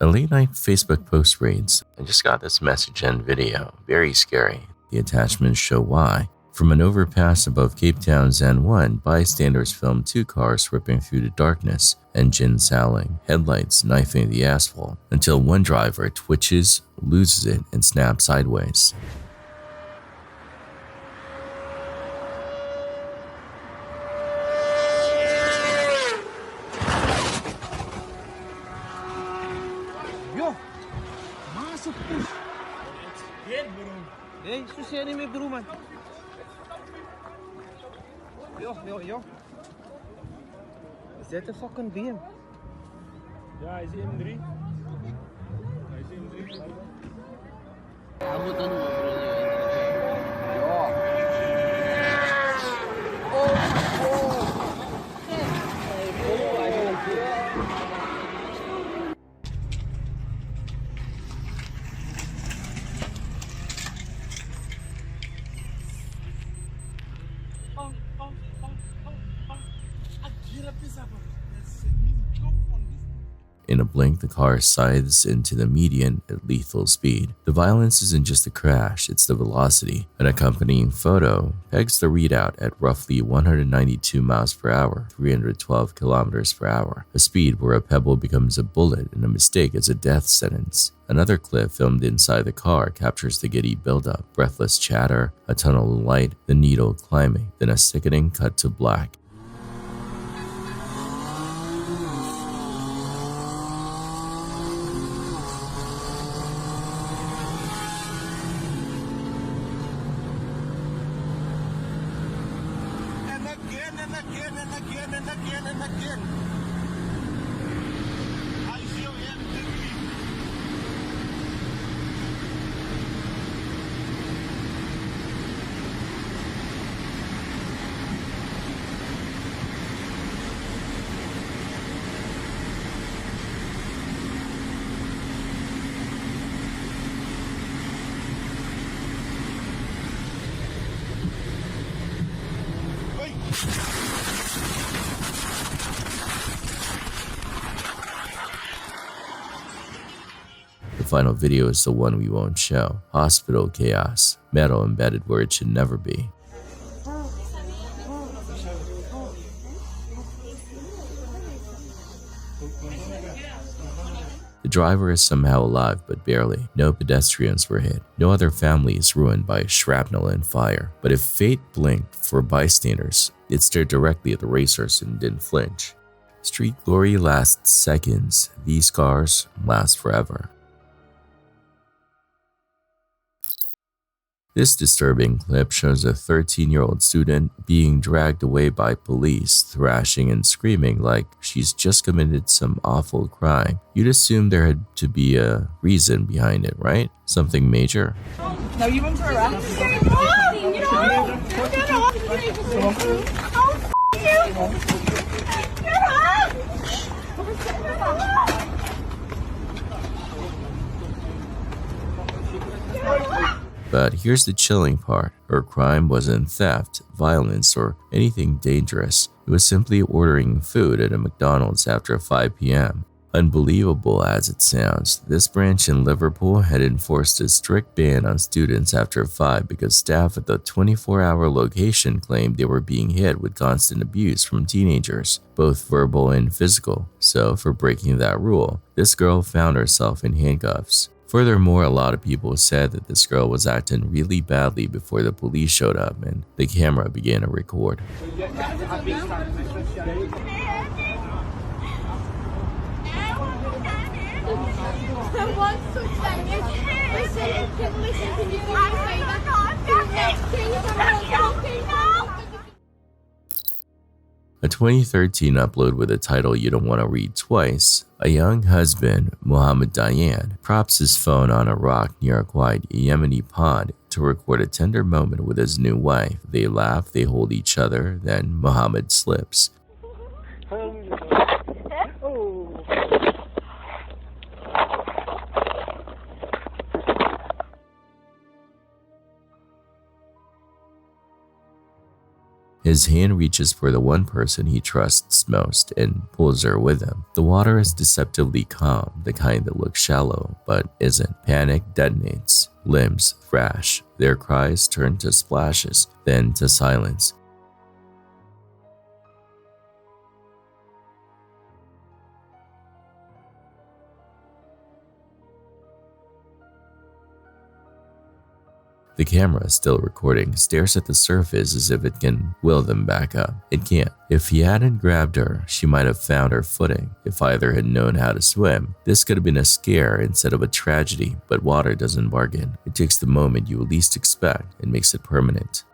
A late night Facebook post reads, I just got this message and video. Very scary. The attachments show why. From an overpass above Cape Town's N1, bystanders filmed two cars ripping through the darkness, engines howling, headlights knifing the asphalt, until one driver twitches, loses it, and snaps sideways. Yo, masuk push. Hey, susah ni may beruman. Yo. Is that a fucking BM? Ja, hij is M3. Hij is M3. Kamu tahu ngobrolnya ini. In a blink, the car scythes into the median at lethal speed. The violence isn't just the crash, it's the velocity. An accompanying photo pegs the readout at roughly 192 miles per hour, 312 kilometers per hour, a speed where a pebble becomes a bullet and a mistake is a death sentence. Another clip filmed inside the car captures the giddy buildup, breathless chatter, a tunnel of light, the needle climbing, then a sickening cut to black. And again. I feel empty. The final video is the one we won't show. Hospital chaos. Metal embedded where it should never be. The driver is somehow alive, but barely. No pedestrians were hit. No other family is ruined by shrapnel and fire. But if fate blinked for bystanders, it stared directly at the racers and didn't flinch. Street glory lasts seconds. These scars last forever. This disturbing clip shows a 13-year-old student being dragged away by police, thrashing and screaming like she's just committed some awful crime. You'd assume there had to be a reason behind it, right? Something major? No, you want to arrest? But here's the chilling part. Her crime wasn't theft, violence, or anything dangerous. It was simply ordering food at a McDonald's after 5 p.m. Unbelievable as it sounds, this branch in Liverpool had enforced a strict ban on students after 5 because staff at the 24-hour location claimed they were being hit with constant abuse from teenagers, both verbal and physical. So for breaking that rule, this girl found herself in handcuffs. Furthermore, a lot of people said that this girl was acting really badly before the police showed up and the camera began to record. A 2013 upload with a title you don't want to read twice. A young husband, Mohammed Dayan, props his phone on a rock near a quiet Yemeni pond to record a tender moment with his new wife. They laugh, they hold each other, then Mohammed slips. His hand reaches for the one person he trusts most and pulls her with him. The water is deceptively calm, the kind that looks shallow but isn't. Panic detonates. Limbs thrash. Their cries turn to splashes, then to silence. The camera, still recording, stares at the surface as if it can will them back up. It can't. If he hadn't grabbed her, she might have found her footing. If either had known how to swim, this could have been a scare instead of a tragedy, but water doesn't bargain. It takes the moment you least expect and makes it permanent.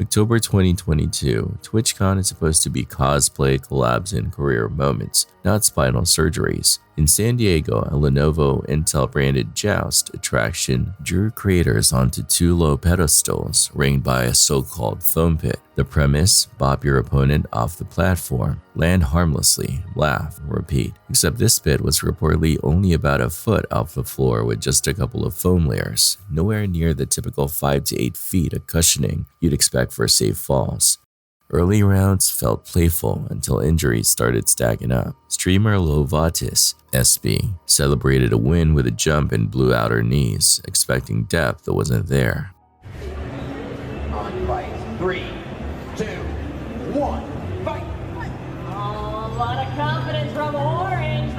October 2022, TwitchCon is supposed to be cosplay, collabs, and career moments, not spinal surgeries. In San Diego, a Lenovo Intel-branded Joust attraction drew creators onto two low pedestals ringed by a so-called foam pit. The premise: bop your opponent off the platform, land harmlessly, laugh, repeat. Except this pit was reportedly only about a foot off the floor with just a couple of foam layers, nowhere near the typical 5 to 8 feet of cushioning you'd expect for safe falls. Early rounds felt playful until injuries started stacking up. Streamer Lovatis, SB, celebrated a win with a jump and blew out her knees, expecting depth that wasn't there. On fight. 3, 2, 1, fight! Oh, a lot of confidence from Orange.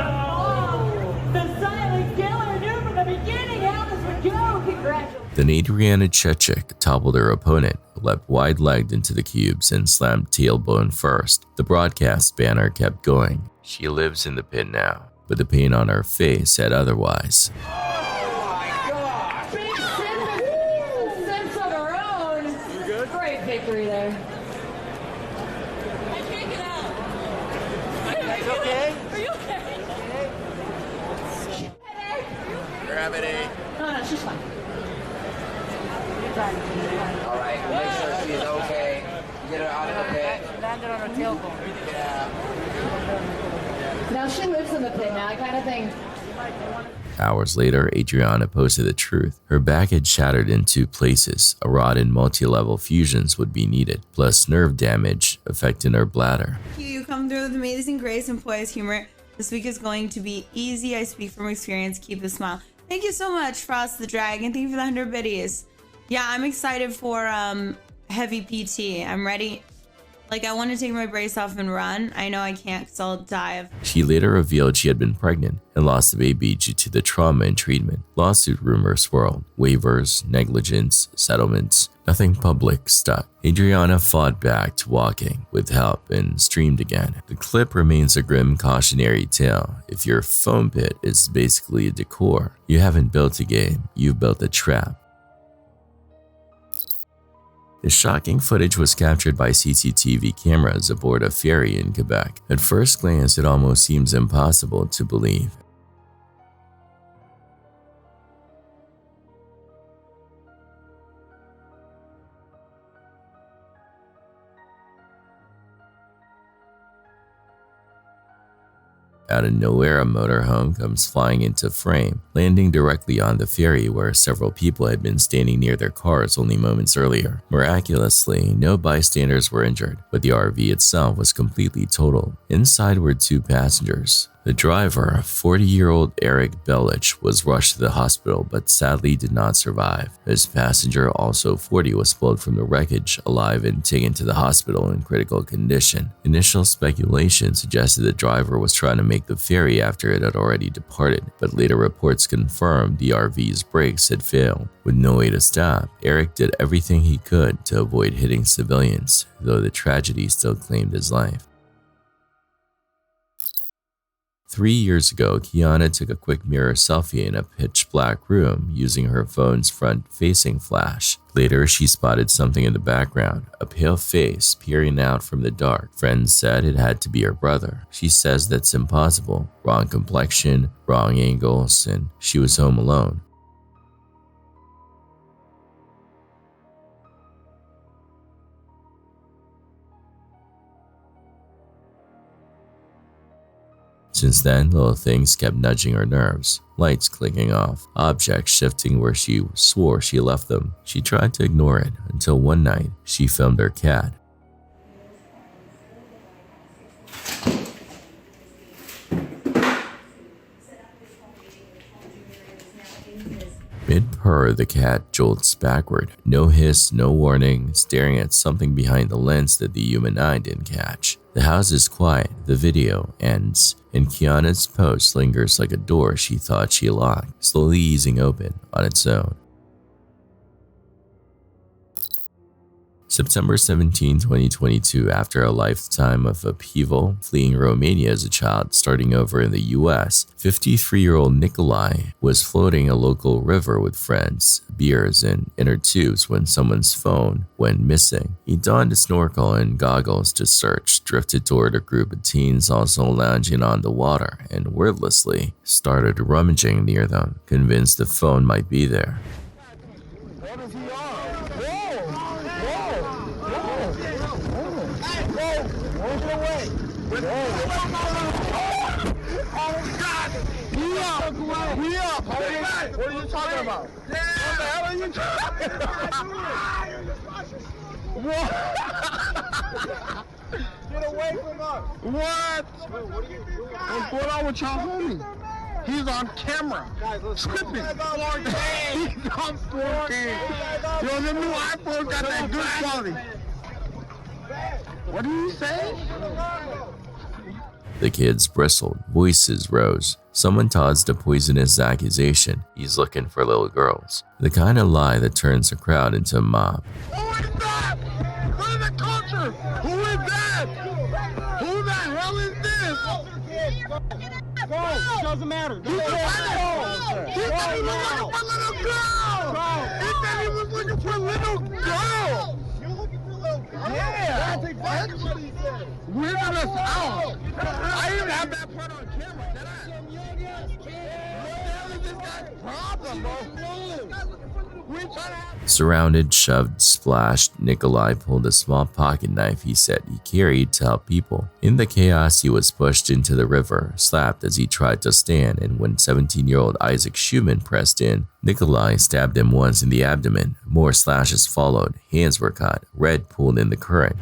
The silent killer knew from the beginning how this would go. Congratulations. Then Adriana Chechik toppled her opponent, leapt wide-legged into the cubes, and slammed tailbone first. The broadcast banner kept going. She lives in the pit now, but the pain on her face said otherwise. Big sense of her own. You good? Great victory there. I can't get out. Are you okay? Are you okay? Headache? Gravity. No, she's fine. All right, make sure she's okay. Get her out of the pit. Landed on her tailbone. Now she lives in the pit now, kind of thing. Hours later, Adriana posted the truth. Her back had shattered in 2 places. A rod and multi-level fusions would be needed, plus nerve damage affecting her bladder. You come through with amazing grace and poised humor. This week is going to be easy. I speak from experience. Keep a smile. Thank you so much, Frost the Dragon. Thank you for the 100 biddies. Yeah, I'm excited for heavy PT. I'm ready. Like, I want to take my brace off and run. I know I can't because I'll die. She later revealed she had been pregnant and lost the baby due to the trauma and treatment. Lawsuit rumors swirled. Waivers, negligence, settlements. Nothing public stuck. Adriana fought back to walking with help and streamed again. The clip remains a grim cautionary tale. If your foam pit is basically a decor, you haven't built a game, you've built a trap. The shocking footage was captured by CCTV cameras aboard a ferry in Quebec. At first glance, it almost seems impossible to believe. Out of nowhere, a motorhome comes flying into frame, landing directly on the ferry where several people had been standing near their cars only moments earlier. Miraculously, no bystanders were injured, but the RV itself was completely totaled. Inside were 2 passengers. The driver, 40-year-old Eric Belich, was rushed to the hospital but sadly did not survive. His passenger, also 40, was pulled from the wreckage alive and taken to the hospital in critical condition. Initial speculation suggested the driver was trying to make the ferry after it had already departed, but later reports confirmed the RV's brakes had failed. With no way to stop, Eric did everything he could to avoid hitting civilians, though the tragedy still claimed his life. 3 years ago, Kiana took a quick mirror selfie in a pitch-black room using her phone's front-facing flash. Later, she spotted something in the background, a pale face peering out from the dark. Friends said it had to be her brother. She says that's impossible. Wrong complexion, wrong angles, and she was home alone. Since then, little things kept nudging her nerves. Lights clicking off, objects shifting where she swore she left them. She tried to ignore it until one night she filmed her cat. Mid-purr, the cat jolts backward. No hiss, no warning, staring at something behind the lens that the human eye didn't catch. The house is quiet, the video ends, and Kiana's post lingers like a door she thought she locked, slowly easing open on its own. September 17, 2022, after a lifetime of upheaval, fleeing Romania as a child, starting over in the US, 53-year-old Nikolai was floating a local river with friends, beers, and inner tubes when someone's phone went missing. He donned a snorkel and goggles to search, drifted toward a group of teens also lounging on the water, and wordlessly started rummaging near them, convinced the phone might be there. What are you talking about? What the hell are you talking about? Get away from us. What? What's going on with y'all homie? He's on camera. Scripting. He's on 4K. Yo, the new iPhone got that good quality. What do you say? The kids bristled, voices rose. Someone tossed a poisonous accusation. He's looking for little girls. The kind of lie that turns a crowd into a mob. Who is that? What is the culture? Who is that? Who the hell is this? Go. Doesn't matter. He said he was looking for little girls. He said he was looking for little girls. You're looking for little girls? Yeah. That's exactly what he said. Weirded us out. I even have that part on camera. Did I? Surrounded, shoved, splashed, Nikolai pulled a small pocket knife he said he carried to help people. In the chaos, he was pushed into the river, slapped as he tried to stand, and when 17-year-old Isaac Schumann pressed in, Nikolai stabbed him once in the abdomen. More slashes followed, hands were cut, red pulled in the current.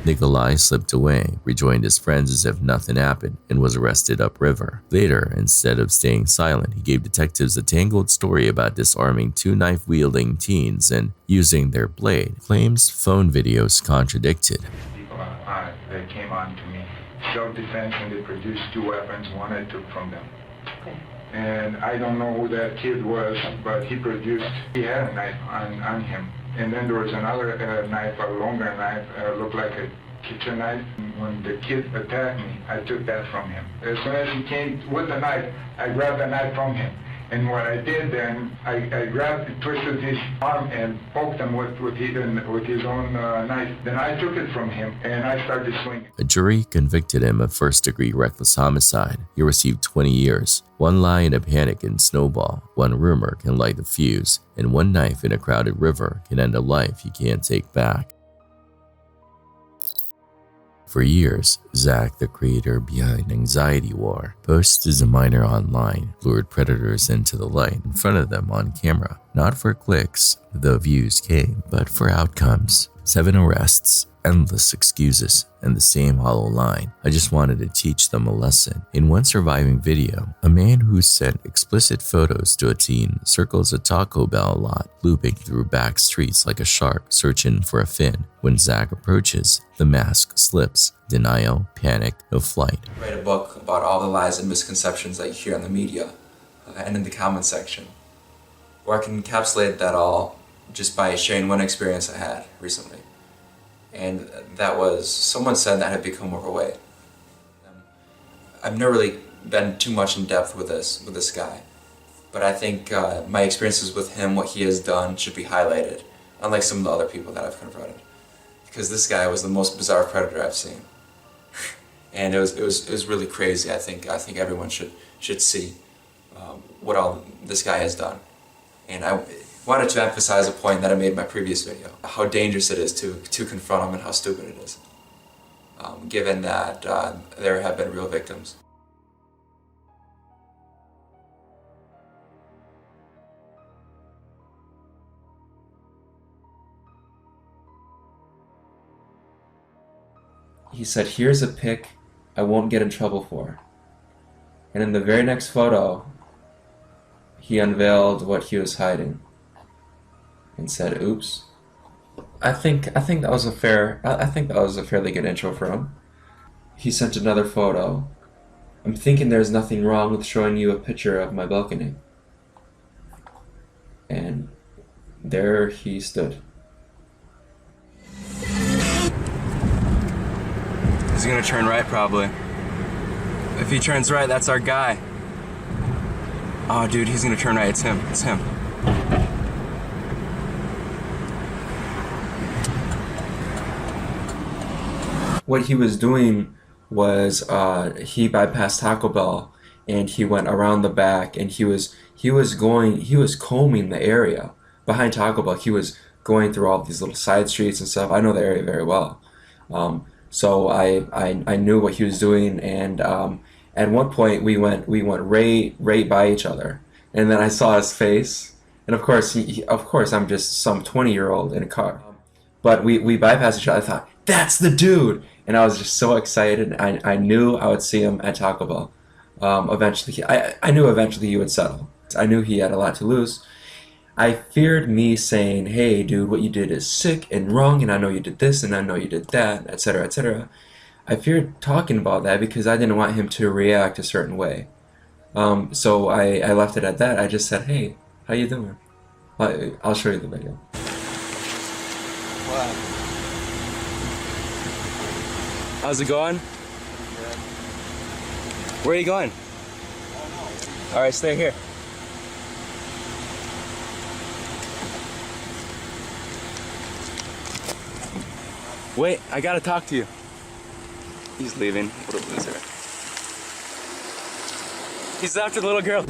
Nikolai slipped away, rejoined his friends as if nothing happened, and was arrested upriver. Later, instead of staying silent, he gave detectives a tangled story about disarming two knife-wielding teens and using their blade. Claims phone videos contradicted. People that came on to me, self-defense, and they produced two weapons, one I took from them. And I don't know who that kid was, but he had a knife on him. And then there was another knife, a longer knife, looked like a kitchen knife. When the kid attacked me, I took that from him. As soon as he came with the knife, I grabbed the knife from him. And what I did then, I twisted his arm and poked him with his own knife. Then I took it from him and I started swinging. A jury convicted him of first-degree reckless homicide. He received 20 years. One lie in a panic can snowball. One rumor can light the fuse. And one knife in a crowded river can end a life you can't take back. For years, Zach, the creator behind Anxiety War, posts as a minor online, lured predators into the light in front of them on camera. Not for clicks, though views came, but for outcomes. 7 arrests, endless excuses, and the same hollow line. I just wanted to teach them a lesson. In one surviving video, a man who sent explicit photos to a teen circles a Taco Bell lot, looping through back streets like a shark searching for a fin. When Zach approaches, the mask slips. Denial, panic, no flight. Write a book about all the lies and misconceptions that you hear in the media and in the comment section. Or I can encapsulate that all just by sharing one experience I had recently. And that was, someone said that I had become overweight. I've never really been too much in depth with this guy, but I think my experiences with him, what he has done, should be highlighted, unlike some of the other people that I've confronted. Because this guy was the most bizarre predator I've seen. And it was really crazy. I think everyone should see what all this guy has done. And I wanted to emphasize a point that I made in my previous video, how dangerous it is to confront him and how stupid it is, given that there have been real victims. He said, "Here's a pic I won't get in trouble for." And in the very next photo, he unveiled what he was hiding and said, "Oops." I think that was a fairly good intro for him. He sent another photo. "I'm thinking there's nothing wrong with showing you a picture of my balcony." And there he stood. He's gonna turn right, probably. If he turns right, that's our guy. Oh, dude, he's gonna turn right. It's him. It's him. What he was doing was he bypassed Taco Bell and he went around the back, and he was combing the area behind Taco Bell. He was going through all these little side streets and stuff. I know the area very well. So I knew what he was doing, and at one point we went right by each other, and then I saw his face, and of course I'm just some 20-year-old in a car, but we bypassed each other. I thought, that's the dude, and I was just so excited. I knew I would see him at Taco Bell. Eventually, I knew eventually he would settle. I knew he had a lot to lose. I feared me saying, "Hey, dude, what you did is sick and wrong, and I know you did this, and I know you did that, etc., etc." I feared talking about that because I didn't want him to react a certain way. So I left it at that. I just said, "Hey, how you doing?" I'll show you the video. What? How's it going? Good. Where are you going? All right, stay here. Wait, I gotta talk to you. He's leaving. What a loser. He's after the little girl.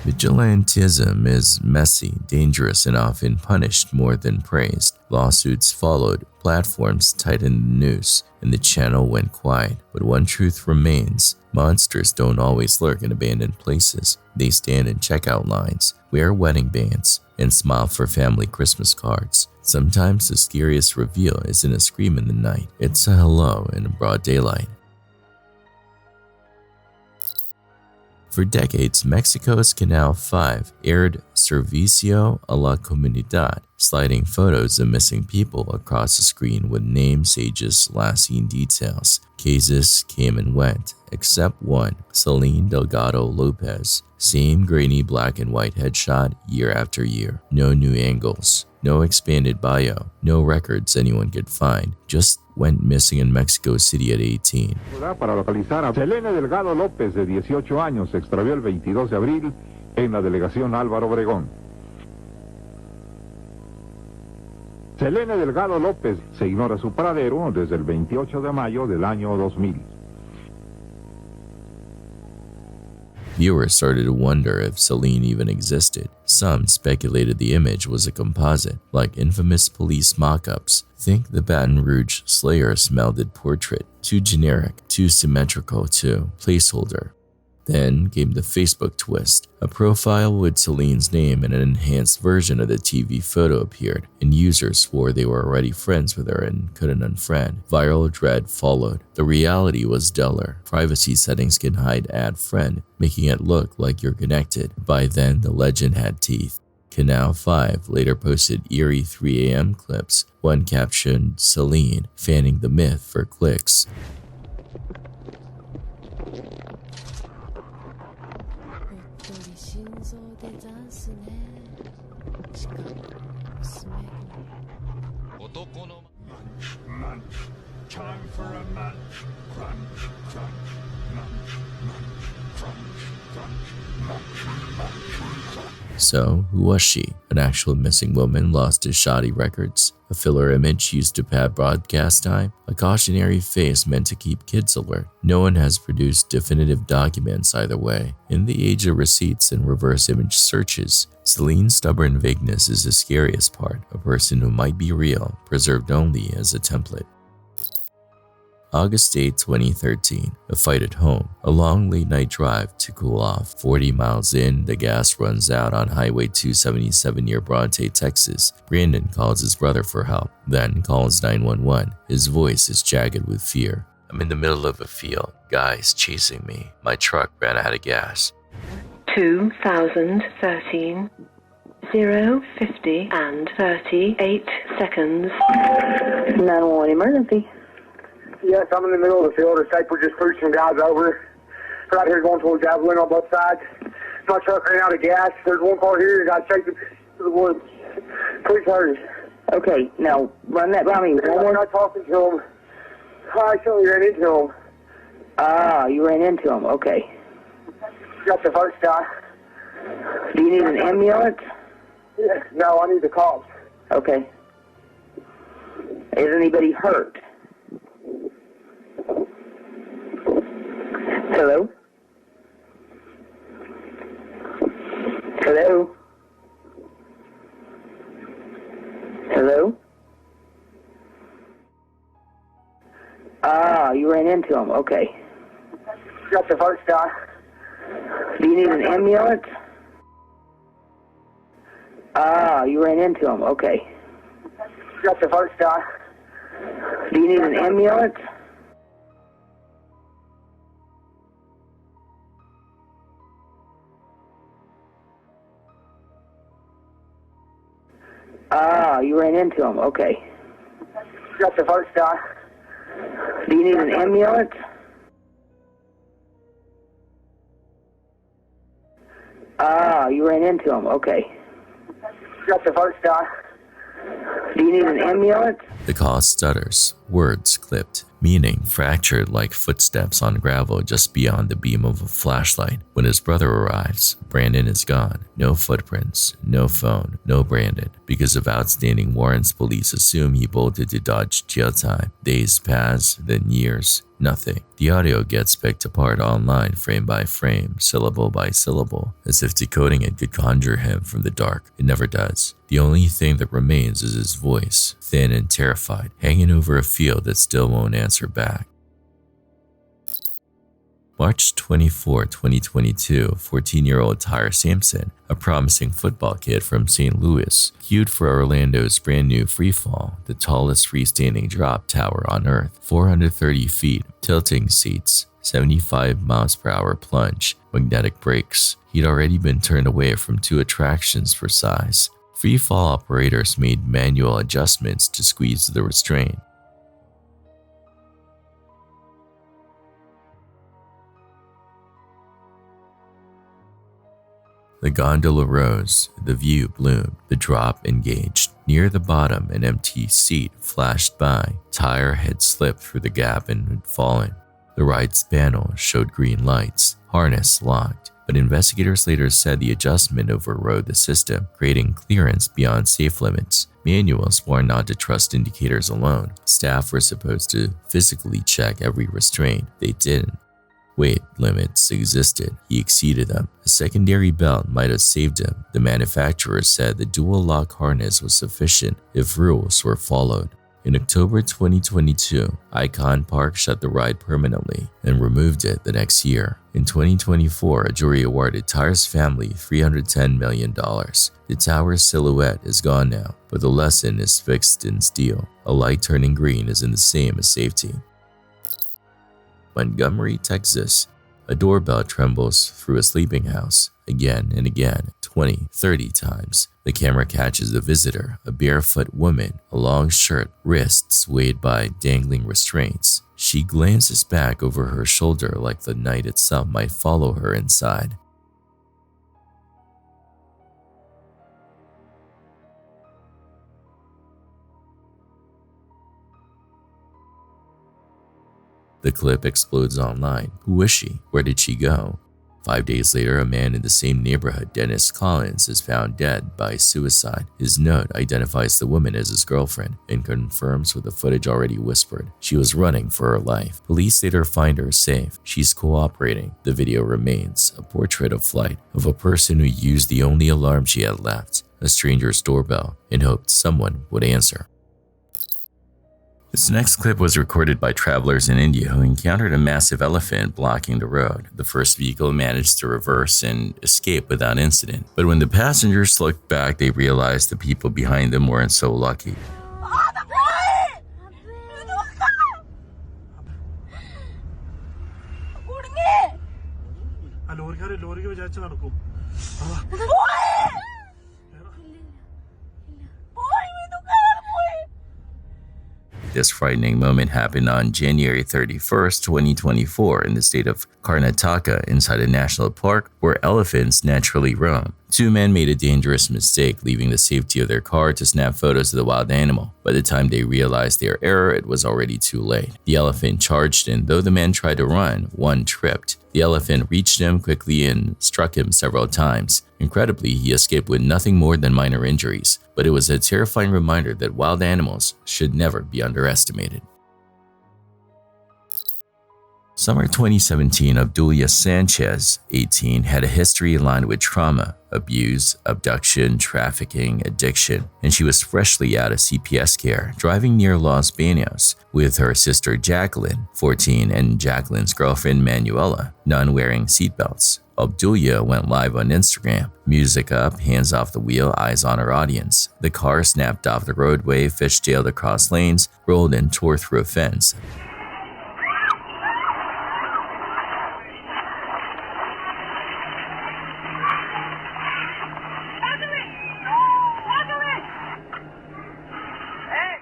Vigilantism is messy, dangerous, and often punished more than praised. Lawsuits followed, platforms tightened the noose, and the channel went quiet. But one truth remains: monsters don't always lurk in abandoned places. They stand in checkout lines, wear wedding bands, and smile for family Christmas cards. Sometimes the scariest reveal isn't a scream in the night, it's a hello in broad daylight. For decades, Mexico's Canal 5 aired Servicio a la Comunidad, sliding photos of missing people across the screen with names, ages, last seen details. Cases came and went, except one, Celine Delgado Lopez. Same grainy black and white headshot year after year. No new angles, no expanded bio, no records anyone could find. Just went missing in Mexico City at 18. Para localizar a Selene Delgado López, de 18 años, se extravió el 22 de abril en la delegación Álvaro Obregón. Selene Delgado López se ignora su paradero desde el 28 de mayo del año 2000. Viewers started to wonder if Celine even existed. Some speculated the image was a composite, like infamous police mock-ups. Think the Baton Rouge Slayer's melded portrait. Too generic, too symmetrical, too placeholder. Then came the Facebook twist. A profile with Celine's name and an enhanced version of the TV photo appeared, and users swore they were already friends with her and couldn't unfriend. Viral dread followed. The reality was duller. Privacy settings can hide add friend, making it look like you're connected. By then, the legend had teeth. Canal 5 later posted eerie 3 a.m. clips. One captioned Celine, fanning the myth for clicks. Time for a munch. Crunch, crunch, munch, munch, crunch, crunch, munch. So, who was she? An actual missing woman lost to shoddy records? A filler image used to pad broadcast time? A cautionary face meant to keep kids alert? No one has produced definitive documents either way. In the age of receipts and reverse image searches, Celine's stubborn vagueness is the scariest part, a person who might be real, preserved only as a template. August 8, 2013, a fight at home. A long late-night drive to cool off. 40 miles in, the gas runs out on Highway 277 near Bronte, Texas. Brandon calls his brother for help, then calls 911. His voice is jagged with fear. I'm in the middle of a field. Guys chasing me. My truck ran out of gas. 2013, 0:50 and 38 seconds. 911 emergency. Yes, I'm in the middle of the field. The Stapler just pushed some guys over. Right here going towards Javelin on both sides. My truck ran out of gas. There's one car here and got chasing to the woods. Please hurry. Okay, now run that by me. I'm not talking to him. I actually ran into him. Ah, you ran into him. Okay. Got the first guy. Do you need an ambulance? Yeah, no, I need the cops. Okay. Is anybody hurt? Hello? Hello? Hello? Ah, you ran into him. Okay. Got the first guy. Do you need an ambulance? Ah, you ran into him. Okay. Got the first guy. Do you need an ambulance? Ah, you ran into him. Okay. Got the first guy. Do you need an ambulance? Ah, you ran into him. Okay. Got the first guy. Do you need an ambulance? The call stutters, words clipped, meaning fractured like footsteps on gravel just beyond the beam of a flashlight. When his brother arrives, Brandon is gone. No footprints, no phone, no Brandon. Because of outstanding warrants, police assume he bolted to dodge jail time. Days pass, then years. Nothing. The audio gets picked apart online frame by frame, syllable by syllable, as if decoding it could conjure him from the dark. It never does. The only thing that remains is his voice, thin and terrified, hanging over a field that still won't answer back. March 24, 2022, 14-year-old Tyre Sampson, a promising football kid from St. Louis, queued for Orlando's brand new freefall, the tallest freestanding drop tower on Earth, 430 feet, tilting seats, 75 miles per hour plunge, magnetic brakes. He'd already been turned away from 2 attractions for size. Freefall operators made manual adjustments to squeeze the restraint. The gondola rose, the view bloomed, the drop engaged. Near the bottom, an empty seat flashed by. Tyre had slipped through the gap and had fallen. The ride's panel showed green lights, harness locked, but investigators later said the adjustment overrode the system, creating clearance beyond safe limits. Manuals warned not to trust indicators alone. Staff were supposed to physically check every restraint. They didn't. Weight limits existed. He exceeded them. A secondary belt might have saved him. The manufacturer said the dual lock harness was sufficient if rules were followed. In October 2022, Icon Park shut the ride permanently and removed it the next year. In 2024, a jury awarded Tyre's family $310 million. The tower's silhouette is gone now, but the lesson is fixed in steel. A light turning green isn't the same as safety. Montgomery, Texas. A doorbell trembles through a sleeping house again and again, 20, 30 times. The camera catches the visitor, a barefoot woman, a long shirt, wrists weighted by dangling restraints. She glances back over her shoulder like the night itself might follow her inside. The clip explodes online. Who is she? Where did she go? 5 days later, a man in the same neighborhood, Dennis Collins, is found dead by suicide. His note identifies the woman as his girlfriend and confirms what the footage already whispered. She was running for her life. Police later find her safe. She's cooperating. The video remains a portrait of flight of a person who used the only alarm she had left, a stranger's doorbell, and hoped someone would answer. This next clip was recorded by travelers in India who encountered a massive elephant blocking the road. The first vehicle managed to reverse and escape without incident, but when the passengers looked back, they realized the people behind them weren't so lucky. This frightening moment happened on January 31st, 2024 in the state of Karnataka inside a national park where elephants naturally roam. Two men made a dangerous mistake, leaving the safety of their car to snap photos of the wild animal. By the time they realized their error, it was already too late. The elephant charged and though the men tried to run, one tripped. The elephant reached him quickly and struck him several times. Incredibly, he escaped with nothing more than minor injuries, but it was a terrifying reminder that wild animals should never be underestimated. Summer 2017, Abdulia Sanchez, 18, had a history lined with trauma, abuse, abduction, trafficking, addiction, and she was freshly out of CPS care, driving near Los Baños with her sister Jacqueline, 14, and Jacqueline's girlfriend Manuela, none wearing seatbelts. Abdulia went live on Instagram, music up, hands off the wheel, eyes on her audience. The car snapped off the roadway, fishtailed across lanes, rolled and tore through a fence.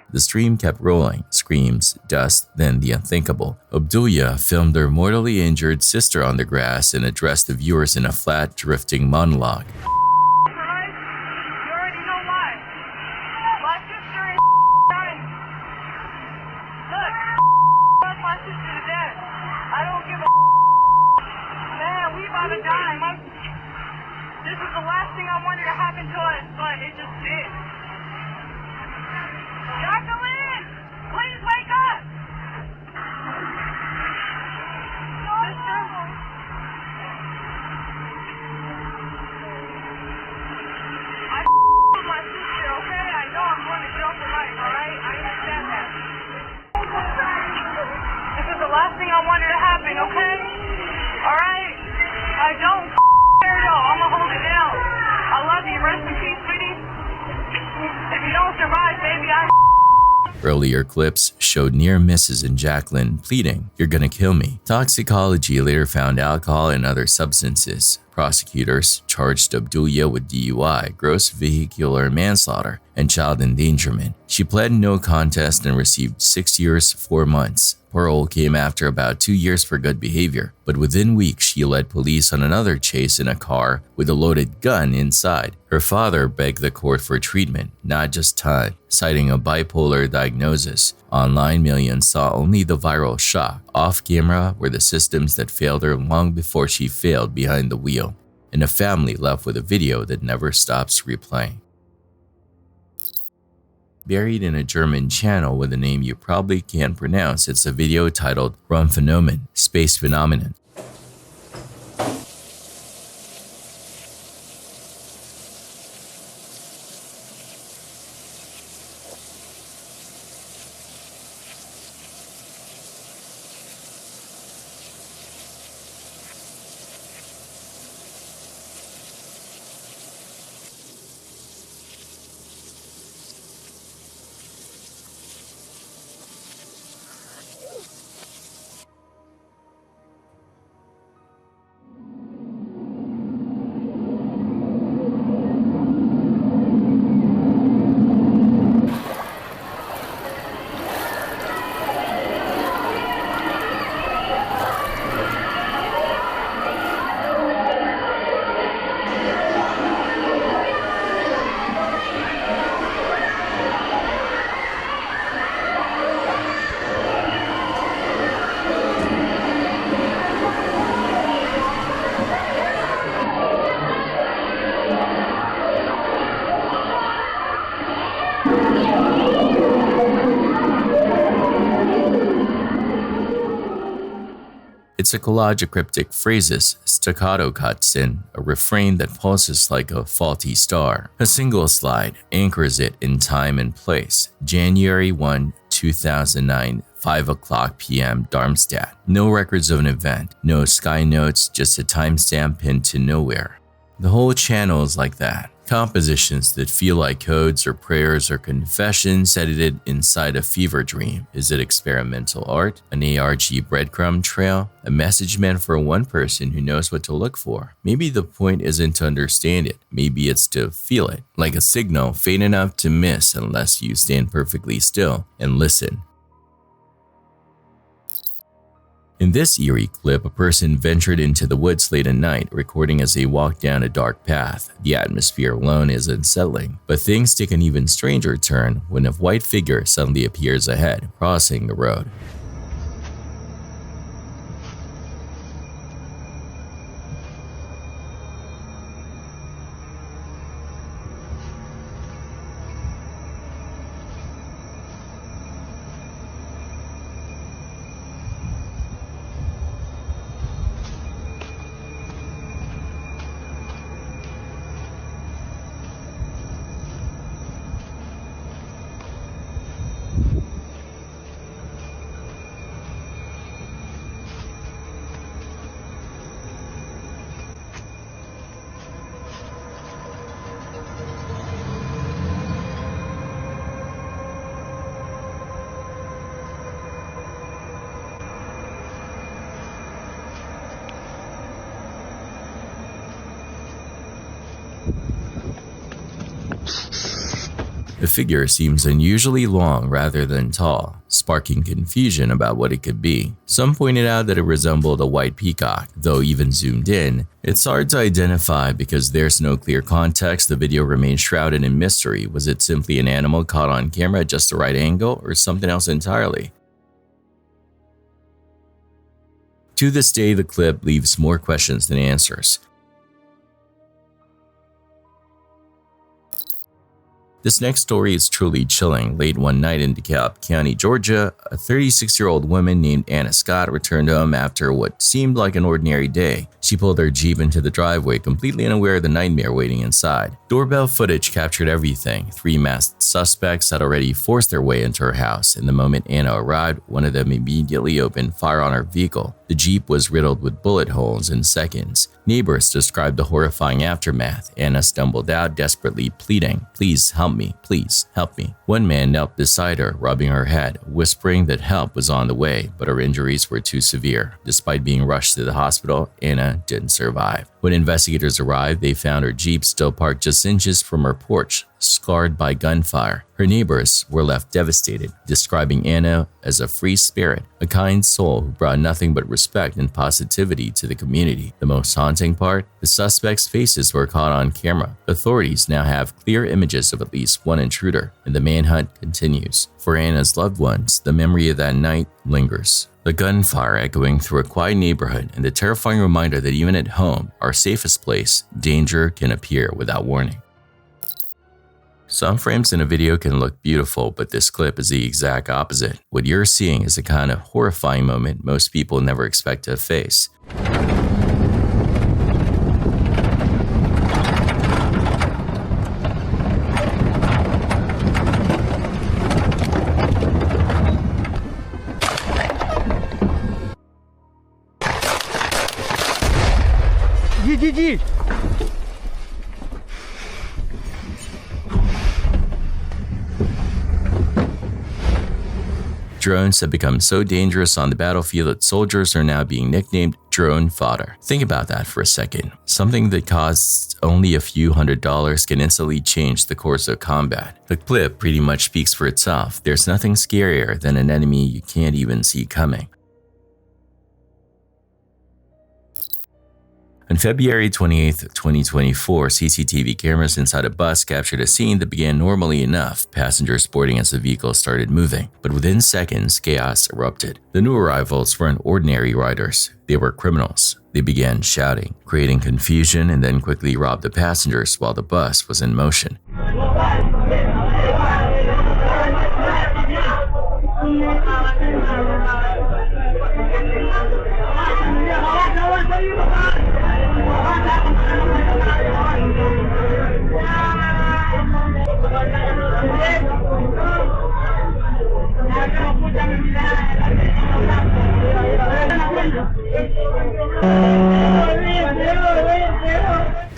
The stream kept rolling, screams, dust, then the unthinkable. Abdulia filmed her mortally injured sister on the grass and addressed the viewers in a flat, drifting monologue. This is the last thing I wanted to happen to us, but it just did. Jacqueline, please wake up! Sister? I with my sister, okay? I know I'm going to jail for life, alright? I understand that. This is the last thing I wanted to happen, okay? Alright? I don't care, y'all. I'm gonna hold it down. I love you. Rest in peace, sweetie. If you don't survive, baby, Earlier clips showed near misses in Jacqueline pleading, "You're gonna kill me." Toxicology later found alcohol and other substances. Prosecutors charged Abdulia with DUI, gross vehicular manslaughter, and child endangerment. She pled no contest and received 6 years, 4 months. Parole came after about 2 years for good behavior, but within weeks she led police on another chase in a car with a loaded gun inside. Her father begged the court for treatment, not just time, citing a bipolar diagnosis. Online, millions saw only the viral shock. Off camera were the systems that failed her long before she failed behind the wheel, and a family left with a video that never stops replaying. Buried in a German channel with a name you probably can't pronounce, it's a video titled Raumphänomen, Space Phenomenon. It's a collage of cryptic phrases, staccato cuts, and a refrain that pulses like a faulty star. A single slide anchors it in time and place. January 1, 2009, 5 o'clock p.m. Darmstadt. No records of an event, no sky notes, just a timestamp pinned to nowhere. The whole channel is like that. Compositions that feel like codes or prayers or confessions edited inside a fever dream. Is it experimental art? An ARG breadcrumb trail? A message meant for one person who knows what to look for? Maybe the point isn't to understand it. Maybe it's to feel it. Like a signal faint enough to miss unless you stand perfectly still and listen. In this eerie clip, a person ventured into the woods late at night, recording as they walked down a dark path. The atmosphere alone is unsettling, but things take an even stranger turn when a white figure suddenly appears ahead, crossing the road. The figure seems unusually long rather than tall, sparking confusion about what it could be. Some pointed out that it resembled a white peacock, though even zoomed in, it's hard to identify because there's no clear context. The video remains shrouded in mystery. Was it simply an animal caught on camera at just the right angle, or something else entirely? To this day, the clip leaves more questions than answers. This next story is truly chilling. Late one night in DeKalb County, Georgia, a 36-year-old woman named Anna Scott returned home after what seemed like an ordinary day. She pulled her Jeep into the driveway, completely unaware of the nightmare waiting inside. Doorbell footage captured everything. 3 masked suspects had already forced their way into her house, and the moment Anna arrived, one of them immediately opened fire on her vehicle. The Jeep was riddled with bullet holes in seconds. Neighbors described the horrifying aftermath. Anna stumbled out, desperately pleading, "Please help me, please help me." One man knelt beside her, rubbing her head, whispering that help was on the way, but her injuries were too severe. Despite being rushed to the hospital, Anna didn't survive. When investigators arrived, they found her Jeep still parked just inches from her porch, scarred by gunfire. Her neighbors were left devastated, describing Anna as a free spirit, a kind soul who brought nothing but respect and positivity to the community. The most haunting part? The suspects' faces were caught on camera. Authorities now have clear images of at least one intruder, and the manhunt continues. For Anna's loved ones, the memory of that night lingers. The gunfire echoing through a quiet neighborhood and the terrifying reminder that even at home, our safest place, danger can appear without warning. Some frames in a video can look beautiful, but this clip is the exact opposite. What you're seeing is the kind of horrifying moment most people never expect to face. Drones have become so dangerous on the battlefield that soldiers are now being nicknamed drone fodder. Think about that for a second. Something that costs only a few $100s can instantly change the course of combat. The clip pretty much speaks for itself. There's nothing scarier than an enemy you can't even see coming. On February 28, 2024, CCTV cameras inside a bus captured a scene that began normally enough. Passengers boarding as the vehicle started moving, but within seconds, chaos erupted. The new arrivals weren't ordinary riders. They were criminals. They began shouting, creating confusion, and then quickly robbed the passengers while the bus was in motion.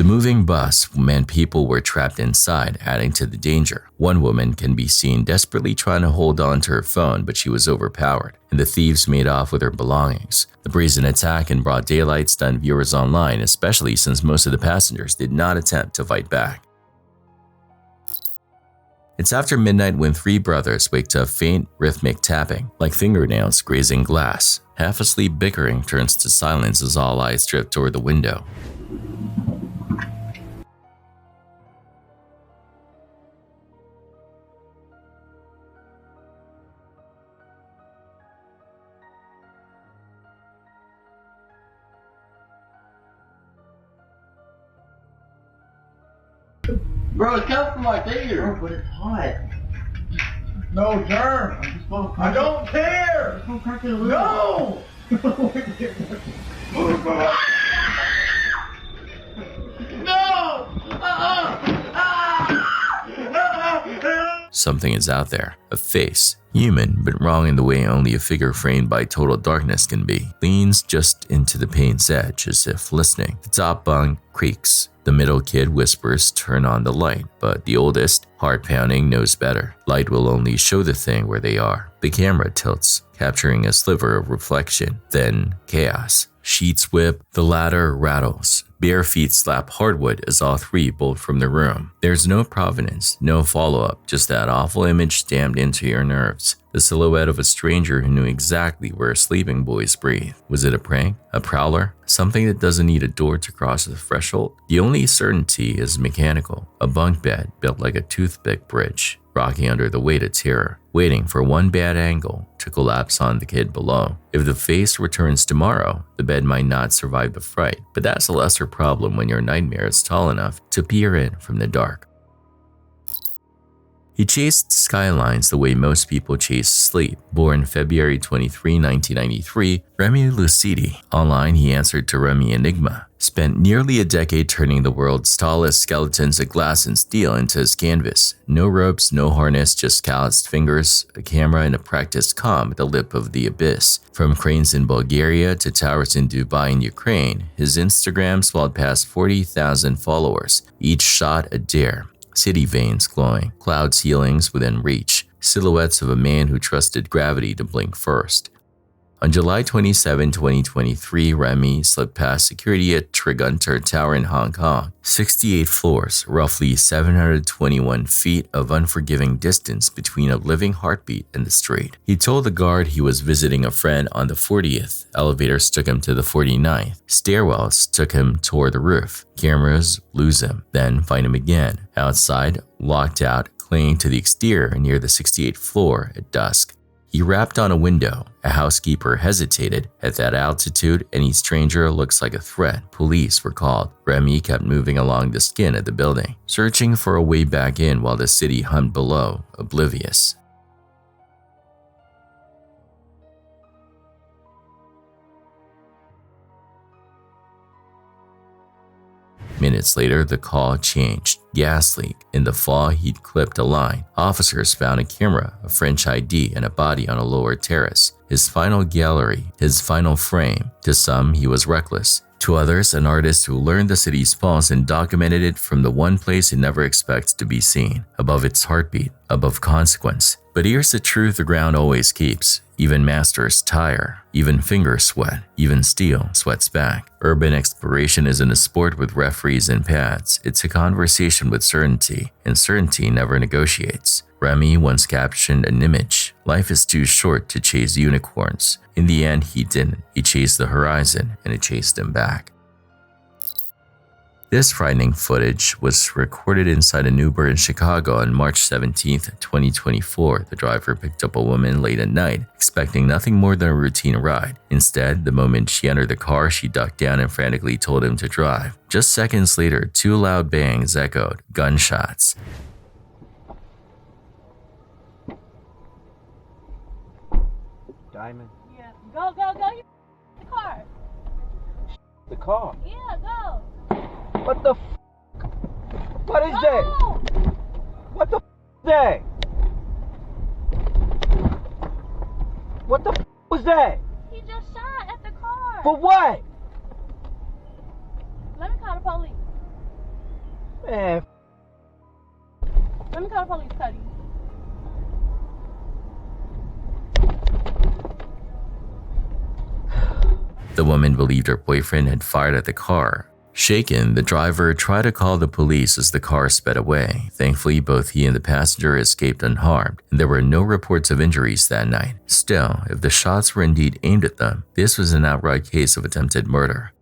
moving bus meant people were trapped inside, adding to the danger. One woman can be seen desperately trying to hold on to her phone, but she was overpowered, and the thieves made off with her belongings. The brazen attack in broad daylight stunned viewers online, especially since most of the passengers did not attempt to fight back. It's after midnight when three brothers wake to a faint, rhythmic tapping, like fingernails grazing glass. Half asleep bickering turns to silence as all eyes drift toward the window. Bro, it's coming from my theater. Bro, but it's hot. No, turn. I don't care. No. Something is out there, a face, human but wrong in the way only a figure framed by total darkness can be, leans just into the paint's edge as if listening. The top bunk creaks. The middle kid whispers, "Turn on the light," but the oldest, heart-pounding, knows better. Light will only show the thing where they are. The camera tilts, capturing a sliver of reflection. Then chaos. Sheets whip, the ladder rattles. Bare feet slap hardwood as all three bolt from the room. There's no provenance, no follow-up, just that awful image stamped into your nerves. The silhouette of a stranger who knew exactly where sleeping boys breathe. Was it a prank? A prowler? Something that doesn't need a door to cross the threshold? The only certainty is mechanical. A bunk bed built like a toothpick bridge, rocking under the weight of terror, waiting for one bad angle to collapse on the kid below. If the face returns tomorrow, the bed might not survive the fright, but that's a lesser problem when your nightmare is tall enough to peer in from the dark. He chased skylines the way most people chase sleep. Born February 23, 1993, Remy Lucidi. Online, he answered to Remy Enigma. Spent nearly a decade turning the world's tallest skeletons of glass and steel into his canvas. No ropes, no harness, just calloused fingers, a camera, and a practiced calm at the lip of the abyss. From cranes in Bulgaria to towers in Dubai and Ukraine, his Instagram swelled past 40,000 followers, each shot a dare. City veins glowing, cloud ceilings within reach, silhouettes of a man who trusted gravity to blink first. On July 27, 2023, Remy slipped past security at Trigunter Tower in Hong Kong. 68 floors, roughly 721 feet of unforgiving distance between a living heartbeat and the street. He told the guard he was visiting a friend on the 40th. Elevators took him to the 49th. Stairwells took him toward the roof. Cameras lose him, then find him again. Outside, locked out, clinging to the exterior near the 68th floor at dusk. He rapped on a window. A housekeeper hesitated. At that altitude, any stranger looks like a threat. Police were called. Remy kept moving along the skin of the building, searching for a way back in while the city hummed below, oblivious. Minutes later, the call changed. Gas leak. In the fall, he'd clipped a line. Officers found a camera, a French ID, and a body on a lower terrace. His final gallery, his final frame. To some, he was reckless. To others, an artist who learned the city's pulse and documented it from the one place he never expects to be seen, above its heartbeat, above consequence. But here's the truth the ground always keeps. Even masters tire, even fingers sweat, even steel sweats back. Urban exploration isn't a sport with referees and pads. It's a conversation with certainty, and certainty never negotiates. Remy once captioned an image. Life is too short to chase unicorns. In the end, he didn't. He chased the horizon, and it chased him back. This frightening footage was recorded inside an Uber in Chicago on March 17, 2024. The driver picked up a woman late at night, expecting nothing more than a routine ride. Instead, the moment she entered the car, she ducked down and frantically told him to drive. Just seconds later, two loud bangs echoed, gunshots. Diamond. Yeah. Go, go, go. You the car. The car. Yeah, go. What the f? What is that? What the f is that? What the f was that? He just shot at the car. For what? Let me call the police. Man. Let me call the police, Cuddy. The woman believed her boyfriend had fired at the car. Shaken, the driver tried to call the police as the car sped away. Thankfully, both he and the passenger escaped unharmed, and there were no reports of injuries that night. Still, if the shots were indeed aimed at them, this was an outright case of attempted murder.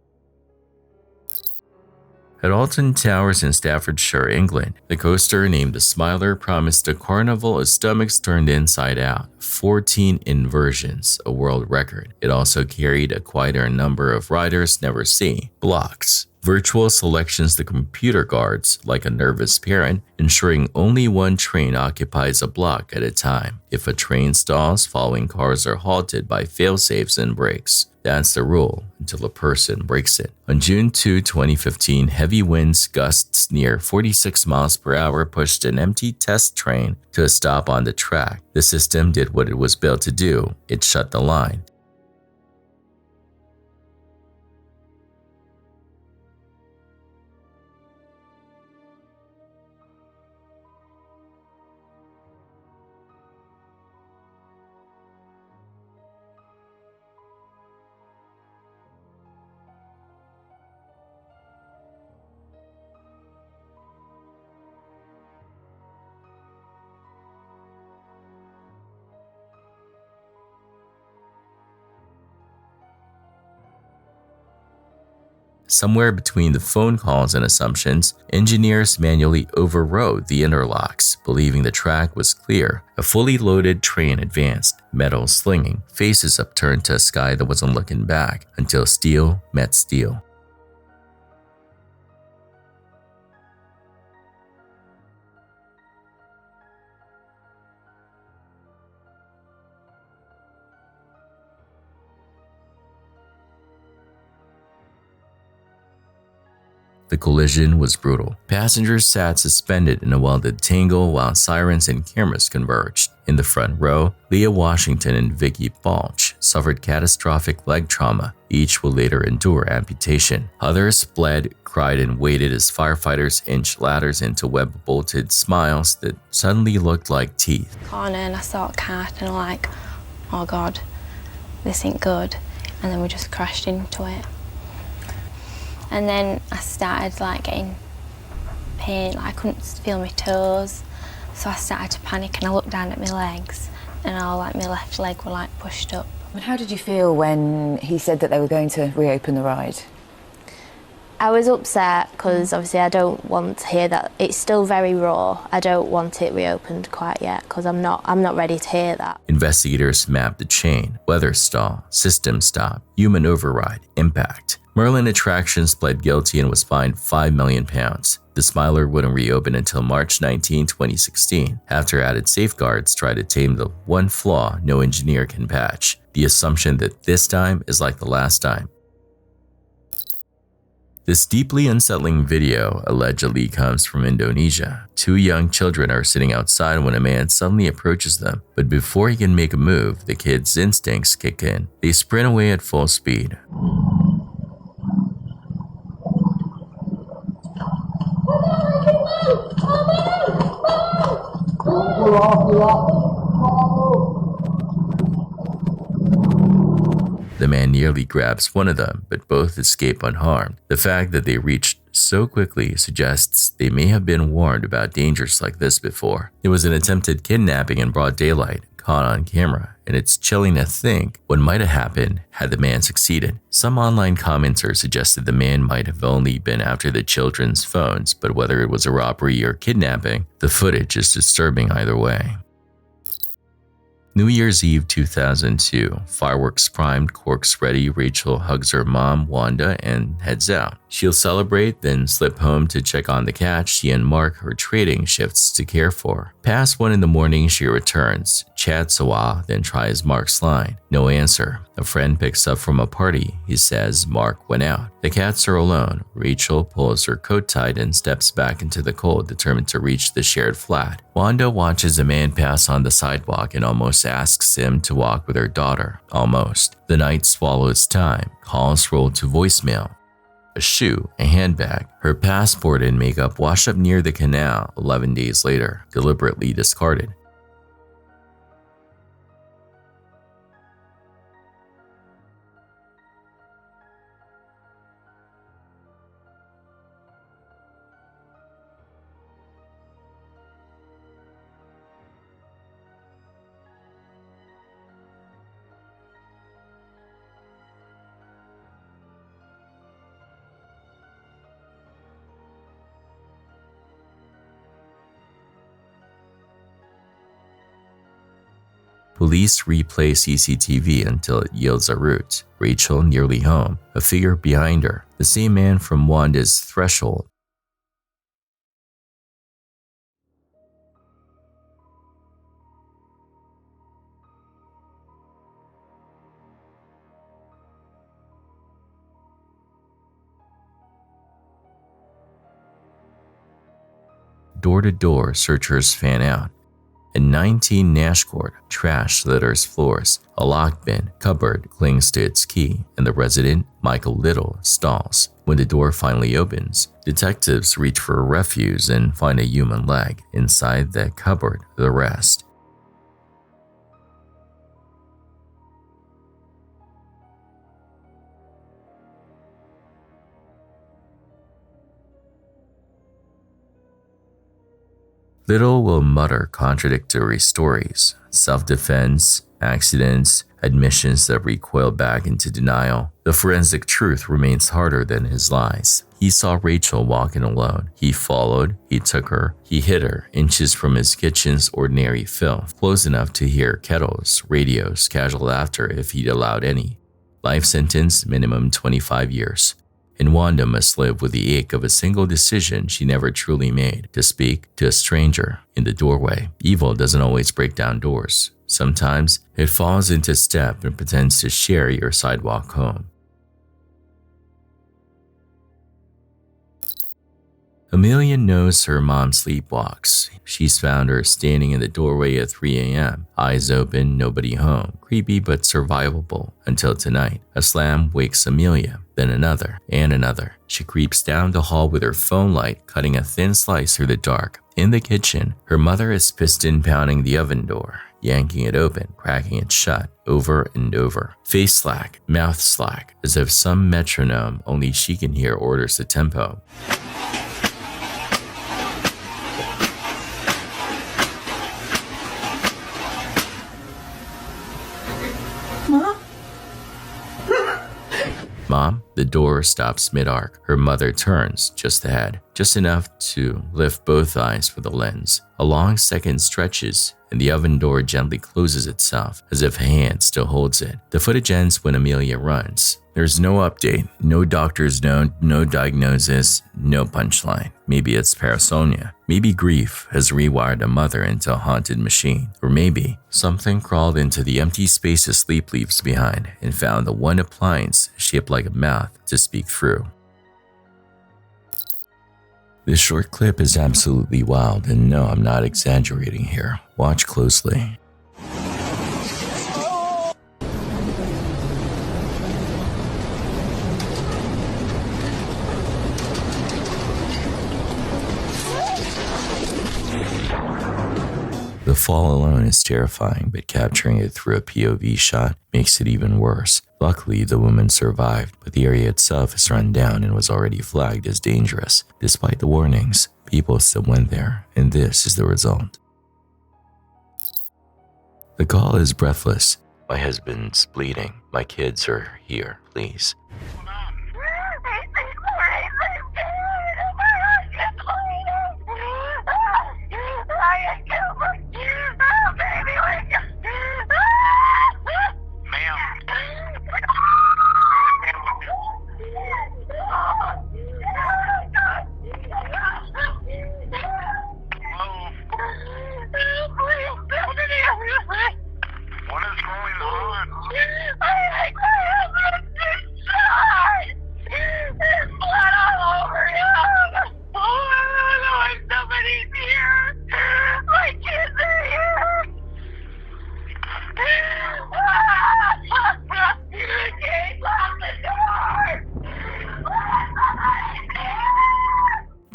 At Alton Towers in Staffordshire, England, the coaster named the Smiler promised a carnival of stomachs turned inside out, 14 inversions, a world record. It also carried a quieter number of riders never see, blocks. Virtual selections the computer guards, like a nervous parent, ensuring only one train occupies a block at a time. If a train stalls, following cars are halted by fail-safes and brakes. That's the rule until a person breaks it. On June 2, 2015, heavy winds gusts near 46 miles per hour pushed an empty test train to a stop on the track. The system did what it was built to do. It shut the line. Somewhere between the phone calls and assumptions, engineers manually overrode the interlocks, believing the track was clear. A fully loaded train advanced, metal slinging, faces upturned to a sky that wasn't looking back, until steel met steel. The collision was brutal. Passengers sat suspended in a welded tangle while sirens and cameras converged. In the front row, Leah Washington and Vicky Balch suffered catastrophic leg trauma. Each will later endure amputation. Others bled, cried, and waited as firefighters inched ladders into web-bolted smiles that suddenly looked like teeth. Corner and I saw a cat and I'm like, oh God, this ain't good. And then we just crashed into it. And then I started like getting pain, like I couldn't feel my toes. So I started to panic and I looked down at my legs and all like my left leg were like pushed up. And how did you feel when he said that they were going to reopen the ride? I was upset because obviously I don't want to hear that. It's still very raw. I don't want it reopened quite yet because I'm not ready to hear that. Investigators mapped the chain: weather stall, system stop, human override, impact. Merlin Attractions pled guilty and was fined £5 million. The Smiler wouldn't reopen until March 19, 2016, after added safeguards tried to tame the one flaw no engineer can patch: the assumption that this time is like the last time. This deeply unsettling video allegedly comes from Indonesia. Two young children are sitting outside when a man suddenly approaches them, but before he can make a move, the kids' instincts kick in. They sprint away at full speed. The man nearly grabs one of them, but both escape unharmed. The fact that they reached so quickly suggests they may have been warned about dangers like this before. It was an attempted kidnapping in broad daylight, caught on camera, and it's chilling to think what might have happened had the man succeeded. Some online commenters suggested the man might have only been after the children's phones, but whether it was a robbery or kidnapping, the footage is disturbing either way. New Year's Eve 2002, fireworks primed, corks ready, Rachel hugs her mom, Wanda, and heads out. She'll celebrate, then slip home to check on the cat she and Mark are trading shifts to care for. Past 1 in the morning, she returns, chats a while, then tries Mark's line. No answer. A friend picks up from a party. He says Mark went out. The cats are alone. Rachel pulls her coat tight and steps back into the cold, determined to reach the shared flat. Wanda watches a man pass on the sidewalk and almost asks him to walk with her daughter. Almost. The night swallows time. Calls roll to voicemail. a shoe, a handbag, her passport and makeup washed up near the canal 11 days later, deliberately discarded. Police replay CCTV until it yields a route. Rachel nearly home, a figure behind her, the same man from Wanda's threshold. Door-to-door, searchers fan out. A 19 Nash cord, trash litters floors, a lock bin, cupboard clings to its key, and the resident, Michael Little, stalls. When the door finally opens, detectives reach for refuse and find a human leg. Inside the cupboard, the rest. Little will mutter contradictory stories, self-defense, accidents, admissions that recoil back into denial. The forensic truth remains harder than his lies. He saw Rachel walking alone. He followed, he took her, he hid her inches from his kitchen's ordinary filth, close enough to hear kettles, radios, casual laughter if he'd allowed any. Life sentence, minimum 25 years. And Wanda must live with the ache of a single decision she never truly made, to speak to a stranger in the doorway. Evil doesn't always break down doors. Sometimes it falls into step and pretends to share your sidewalk home. Amelia knows her mom sleepwalks. She's found her standing in the doorway at 3 a.m., eyes open, nobody home. Creepy but survivable until tonight. A slam wakes Amelia, then another and another. She creeps down the hall with her phone light, cutting a thin slice through the dark. In the kitchen, her mother is piston pounding the oven door, yanking it open, cracking it shut, over and over. Face slack, mouth slack, as if some metronome only she can hear orders the tempo. Mom? The door stops mid-arc. Her mother turns just ahead, just enough to lift both eyes for the lens. A long second stretches, and the oven door gently closes itself, as if a hand still holds it. The footage ends when Amelia runs. There's no update, no doctor's note, no diagnosis, no punchline. Maybe it's parasomnia. Maybe grief has rewired a mother into a haunted machine. Or maybe something crawled into the empty spaces sleep leaves behind and found the one appliance shaped like a mouth to speak through. This short clip is absolutely wild, and no, I'm not exaggerating here. Watch closely. The fall alone is terrifying, but capturing it through a POV shot makes it even worse. Luckily, the woman survived, but the area itself is run down and was already flagged as dangerous. Despite the warnings, people still went there, and this is the result. The call is breathless. My husband's bleeding. My kids are here, please. What is going on? I think my husband is shot!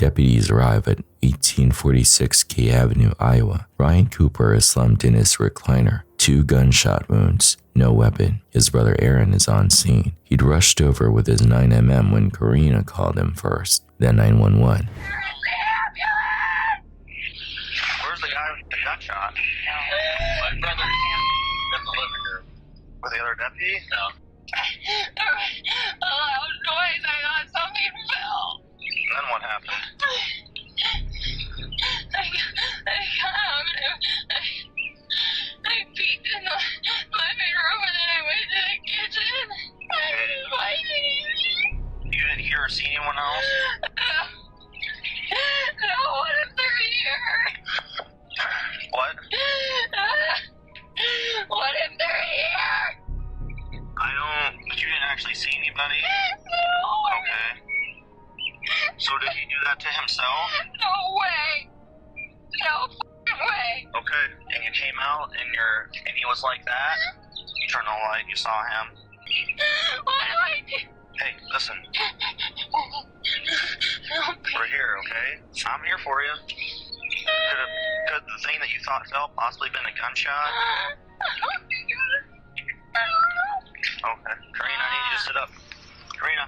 Deputies arrive at 1846 K Avenue, Iowa. Ryan Cooper is slumped in his recliner. 2 gunshot wounds, no weapon. His brother Aaron is on scene. He'd rushed over with his 9mm when Karina called him first, then 911. Where's the guy with the gunshot? My brother's in the living room. With the other deputy? No. There was a loud noise. I thought something fell. Then what happened? I got up and I peeked in the living room and then I went to the kitchen. I didn't find anything. You didn't hear or see anyone else? No, what if they're here? What? What if they're here? But you didn't actually see anybody? No. Okay. So did he do that to himself? No way. No way. Okay. And you came out and he was like that? You turned on the light, you saw him? What do I do? Hey, listen. We're here, okay? I'm here for you. Could the thing that you thought fell possibly been a gunshot? Okay. Karina, I need you to sit up. Karina,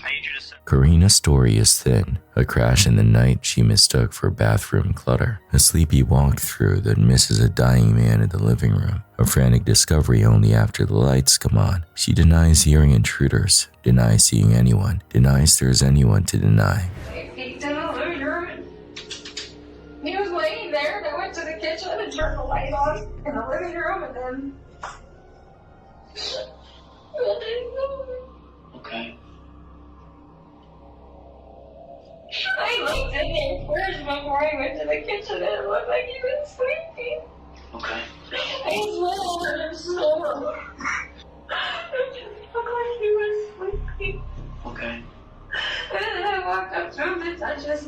I need you to sit. Karina's story is thin. A crash in the night she mistook for bathroom clutter. A sleepy walkthrough that misses a dying man in the living room. A frantic discovery only after the lights come on. She denies hearing intruders, denies seeing anyone, denies there's anyone to deny. I peeked in the living room and he was laying there and I went to the kitchen and turned the light on in the living room and then... Okay. I looked in there first before I went to the kitchen and it looked like he was sleeping. Okay. I just went over and saw him. It just looked like he was sleeping. Okay. And then I walked up to him and touched his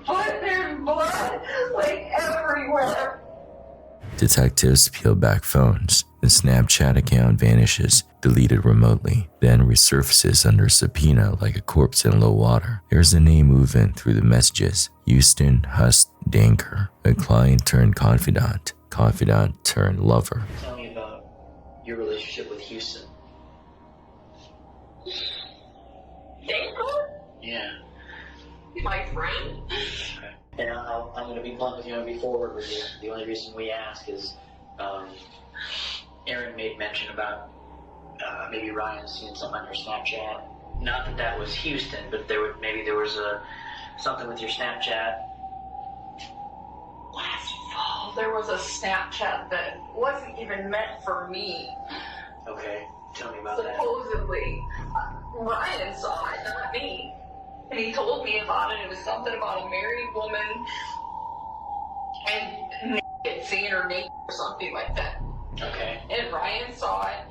foot, there's blood like everywhere. Detectives peel back phones. The Snapchat account vanishes, deleted remotely, then resurfaces under subpoena like a corpse in low water. There's a name movement through the messages. Houston Hust Danker, a client turned confidant, confidant turned lover. Tell me about your relationship with Houston. Danker? Yeah. My friend? Okay. And I'm going to be blunt with you and be forward with you. The only reason we ask is Aaron made mention about maybe Ryan seeing something on your Snapchat. Not that that was Houston, but maybe there was something with your Snapchat. Last fall, there was a Snapchat that wasn't even meant for me. Okay, tell me about that. Supposedly, Ryan saw it, not me. And he told me about it. It was something about a married woman and seeing her naked or something like that. Okay. And Ryan saw it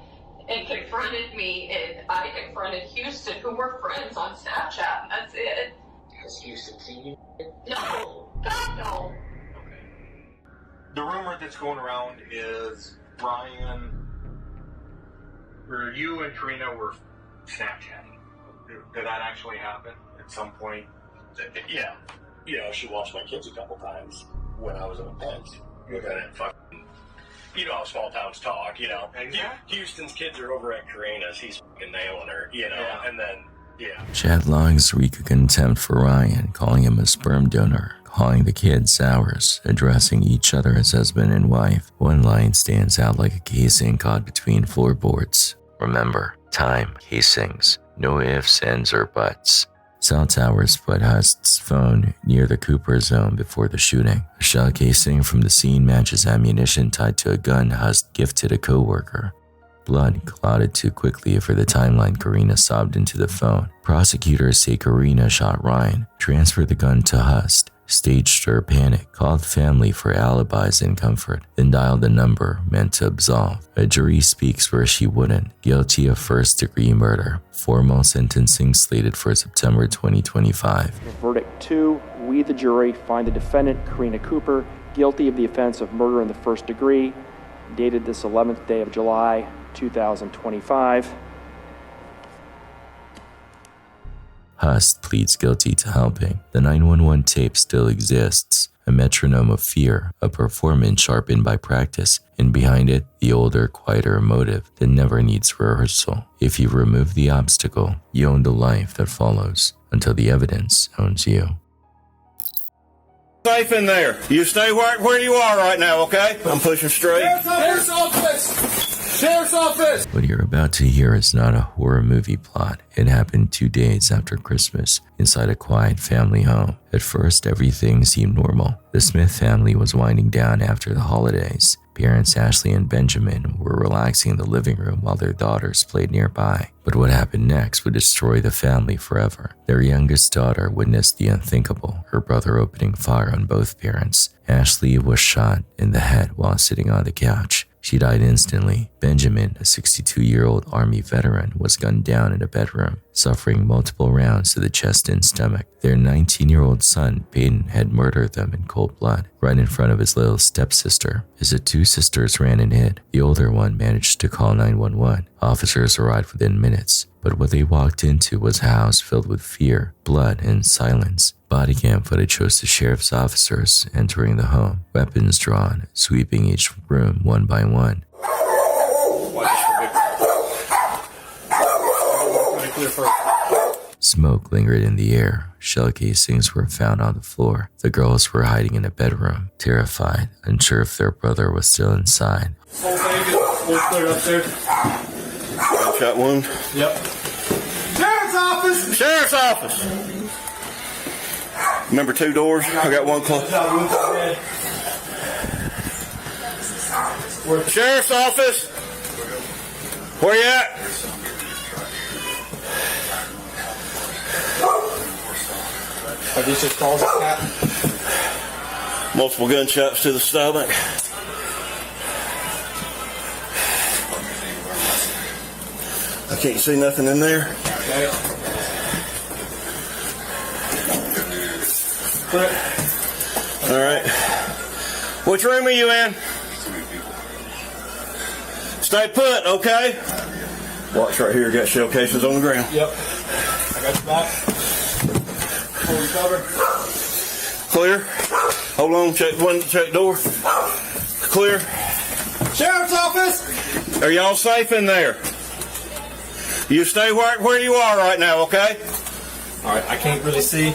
and confronted me, and I confronted Houston, who were friends on Snapchat, and that's it. Has Houston seen you? No. God, no. The rumor that's going around is Ryan, or you and Karina were Snapchatting. Did that actually happen at some point? Yeah. You know, she watched my kids a couple times when I was in a tent. Okay. You know how small towns talk, you know. Exactly. Houston's kids are over at Karina's. He's fucking nailing her, you know. Yeah. And then, yeah. Chat logs wreak a contempt for Ryan, calling him a sperm donor, calling the kids sours, addressing each other as husband and wife. One line stands out like a casing caught between floorboards. Remember, time, casings, no ifs, ands, or buts. Cell towers put Hust's phone near the Cooper zone before the shooting. A shell casing from the scene matches ammunition tied to a gun Hust gifted a co-worker. Blood clotted too quickly for the timeline Karina sobbed into the phone. Prosecutors say Karina shot Ryan, transferred the gun to Hust, staged her panic, called family for alibis and comfort, then dialed a number meant to absolve. A jury speaks where she wouldn't, guilty of first-degree murder. Formal sentencing slated for September 2025. Verdict 2, we the jury find the defendant, Karina Cooper, guilty of the offense of murder in the first degree, dated this 11th day of July, 2025. Hust pleads guilty to helping. The 911 tape still exists, a metronome of fear, a performance sharpened by practice, and behind it, the older, quieter motive that never needs rehearsal. If you remove the obstacle, you own the life that follows, until the evidence owns you. Safe in there. You stay where you are right now, okay? I'm pushing straight. Sheriff's office! Sheriff's office! What you're about to hear is not a horror movie plot. It happened 2 days after Christmas, inside a quiet family home. At first, everything seemed normal. The Smith family was winding down after the holidays. Parents Ashley and Benjamin were relaxing in the living room while their daughters played nearby. But what happened next would destroy the family forever. Their youngest daughter witnessed the unthinkable, her brother opening fire on both parents. Ashley was shot in the head while sitting on the couch. She died instantly. Benjamin, a 62-year-old Army veteran, was gunned down in a bedroom, suffering multiple rounds to the chest and stomach. Their 19-year-old son, Peyton, had murdered them in cold blood, right in front of his little stepsister. As the 2 sisters ran and hid, the older one managed to call 911. Officers arrived within minutes, but what they walked into was a house filled with fear, blood, and silence. Body cam footage shows the sheriff's officers entering the home, weapons drawn, sweeping each room one by one. Smoke lingered in the air. Shell casings were found on the floor. The girls were hiding in a bedroom, terrified, unsure if their brother was still inside. Gunshot wound? Yep. Sheriff's office! Sheriff's office! Remember 2 doors? I got one closed. Sheriff's office! Where you at? Are these just calls, Cap? Multiple gunshots to the stomach. I can't see nothing in there. Okay. All right. Which room are you in? Stay put, okay? Watch right here. Got shell cases on the ground. Yep. I got your back. Hold you covered. Clear. Hold on. Check door. Clear. Sheriff's office! Are y'all safe in there? You stay where you are right now, okay? All right. I can't really see.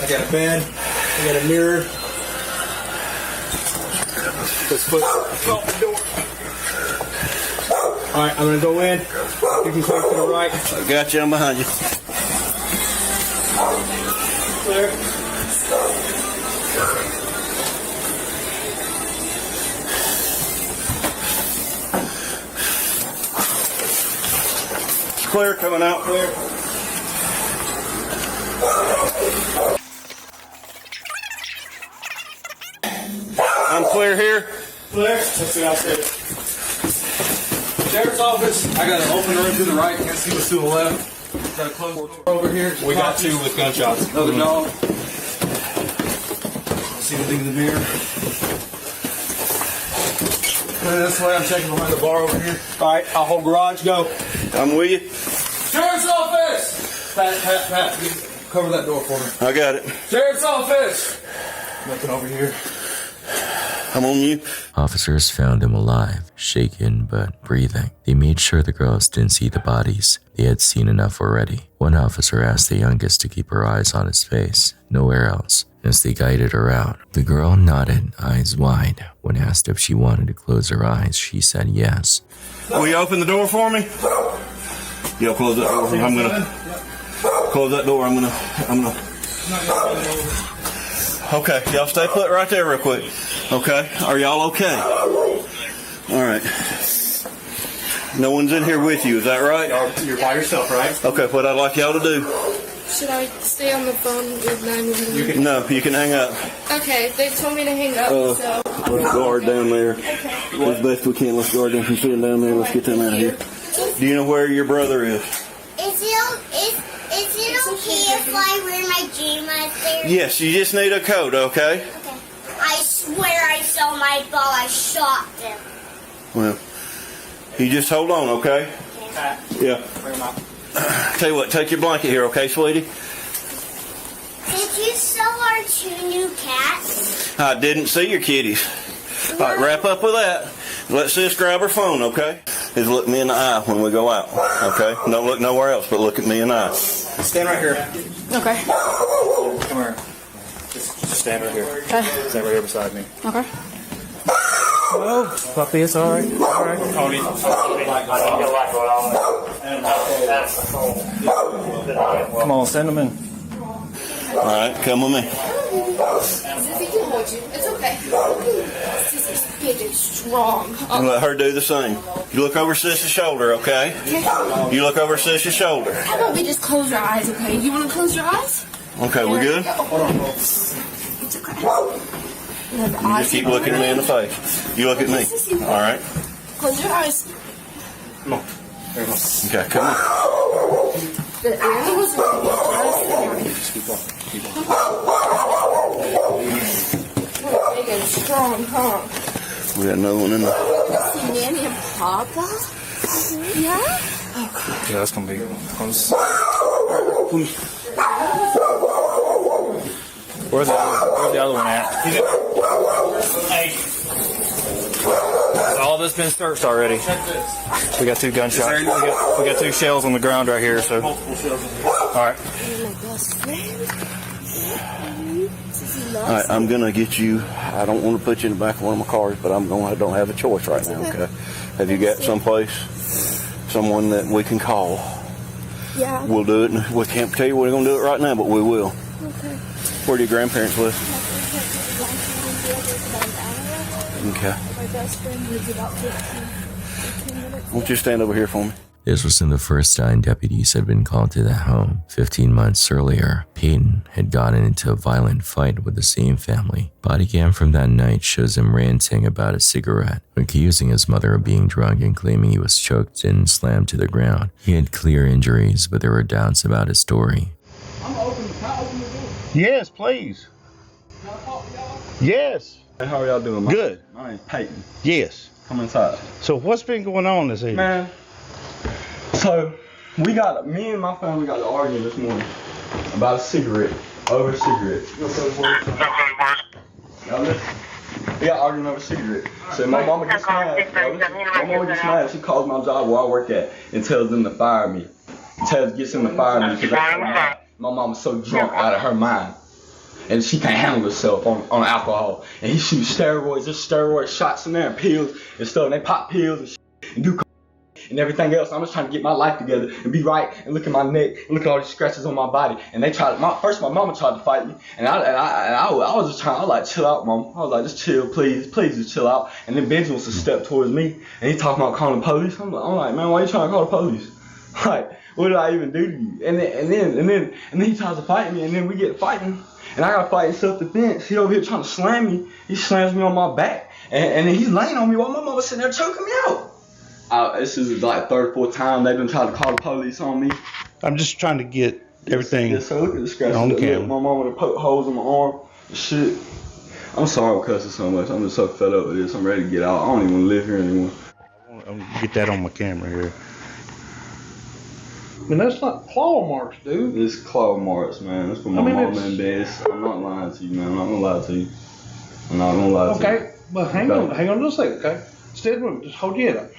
I got a bed. I got a mirror. Let's put the door. All right, I'm gonna go in. You can clear to the right. I got you. I'm behind you. Clear. Clear. Coming out. Clear. I'm clear here. Clear. Let's see outside. Sheriff's office. I got an open room to the right. Can't see what's to the left. Got a closed door over here. We got 2 with gunshots. Another dog. See anything in the mirror? This way. I'm checking behind the bar over here. All right. I'll hold garage. Go. I'm with you. Sheriff's office. Pat. You cover that door for me. I got it. Sheriff's office. Nothing over here. I'm on you. Officers found him alive, shaken but breathing. They made sure the girls didn't see the bodies. They had seen enough already. One officer asked the youngest to keep her eyes on his face, nowhere else, as they guided her out. The girl nodded, eyes wide. When asked if she wanted to close her eyes, she said yes. Will you open the door for me? Yeah, close that door. I'm gonna close that door. I'm gonna. Okay, y'all stay put right there real quick. Okay, are y'all okay? All right. No one's in here with you, is that right? You're by yourself, right? Okay, what I'd like y'all to do. Should I stay on the phone with 911? No, you can hang up. Okay, they told me to hang up, so... Let's guard down there. Okay. As best we can, let's guard them from sitting down there. Let's get them out of here. Do you know where your brother is? Is it okay if I wear my pajamas there? Yes, you just need a coat, okay? Okay. I swear I saw my ball. I shot them. Well, you just hold on, okay? Okay. Yeah. Tell you what, take your blanket here, okay, sweetie? Did you sell our 2 new cats? I didn't see your kitties. All right, wrap up with that. Let sis grab her phone, okay? Just look me in the eye when we go out, okay? Don't look nowhere else, but look at me in the eye. Stand right here. Okay. Come here. Just stand right here. Okay. Stand right here beside me. Okay. Oh, puppy, it's all right. All right, Cody. Come on, send them in. All right, come with me. Sissy can hold you. It's okay. Sissy's big and strong. And let her do the same. You look over Sis's shoulder, okay? You look over Sis's shoulder. How about we just close your eyes, okay? You want to close your eyes? Okay, we good? It's okay. You just keep looking at me in the face. You look at me. All right? Close your eyes. Come on. There you go. Okay, come on. The animals are Just keep going. Keep going. big and strong, huh? We got another one in there. See Nanny and Papa? Yeah? Yeah, that's gonna be close. Where's the other one at? Hey. All this been searched already. We got 2 gunshots. We got 2 shells on the ground right here. So. All right. All right, I'm gonna get you. I don't want to put you in the back of one of my cars, but I don't have a choice right now. Okay. Have you got someone that we can call? Yeah. We'll do it. We can't tell you we're gonna do it right now, but we will. Okay. Where do your grandparents live? Okay. My best friend lives about 15 minutes. Why don't you stand over here for me? This wasn't the first time deputies had been called to the home. 15 months earlier, Peyton had gotten into a violent fight with the same family. Body cam from that night shows him ranting about a cigarette, accusing his mother of being drunk and claiming he was choked and slammed to the ground. He had clear injuries, but there were doubts about his story. Can I open the door? Yes, please. Can I talk to y'all? Yes. Hey, how are y'all doing? Good. My name's Peyton. Yes. Come inside. So what's been going on this evening? Man, so me and my family got to arguing this morning about a cigarette, over a cigarette. Now listen, we got arguing over a cigarette. So my mama gets mad. My mama gets mad. She calls my job where I work at and tells them to fire me. Gets them to fire me because my mama's so drunk out of her mind. And she can't handle herself on alcohol. And he shoots steroids, there's steroid shots in there and pills and stuff. And they pop pills and shit and do and everything else. I'm just trying to get my life together and be right and look at my neck and look at all these scratches on my body. And they tried. First, my mama tried to fight me, and I was just trying. I was like, chill out, mom. I was like, just chill, please just chill out. And then Benji wants to step towards me, and he talking about calling the police. I'm like, man, why you trying to call the police? Like, what did I even do to you? And then he tries to fight me, and then we get fighting. And I got fighting self-defense. He over here trying to slam me. He slams me on my back. And then he's laying on me while my mama sitting there choking me out. This is like 3rd or 4th time they've been trying to call the police on me. I'm just trying to get everything so look at the scratches on the camera. My mama would poke holes in my arm and shit. I'm sorry I'm cussing so much. I'm just so fed up with this. I'm ready to get out. I don't even want to live here anymore. I'm gonna get that on my camera here. I mean, that's not claw marks, dude. It's claw marks, man. That's for my mama and dad. I'm not lying to you, man. I'm not gonna lie to you. I'm not gonna lie to you. Okay, but hang on just a second, okay? Stay in the room. Just hold your head up.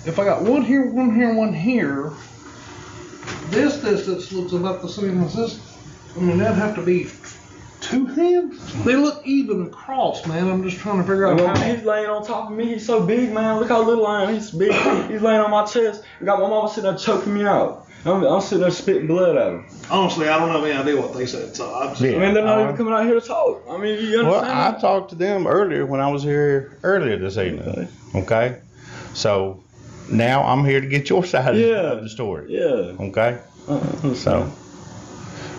If I got one here, one here, this distance looks about the same as this. I mean, that'd have to be 2 hands. They look even across, man. I'm just trying to figure out how. He's laying on top of me. He's so big, man. Look how little I am. He's big. He's laying on my chest. I got my mama sitting there choking me out. I'm sitting there spitting blood at him. Honestly, I don't have any idea what they said. So I mean, they're not even coming out here to talk. I mean, you understand? Well, I talked to them earlier when I was here earlier this evening. Okay, so now I'm here to get your side of the story. Yeah. Okay. So,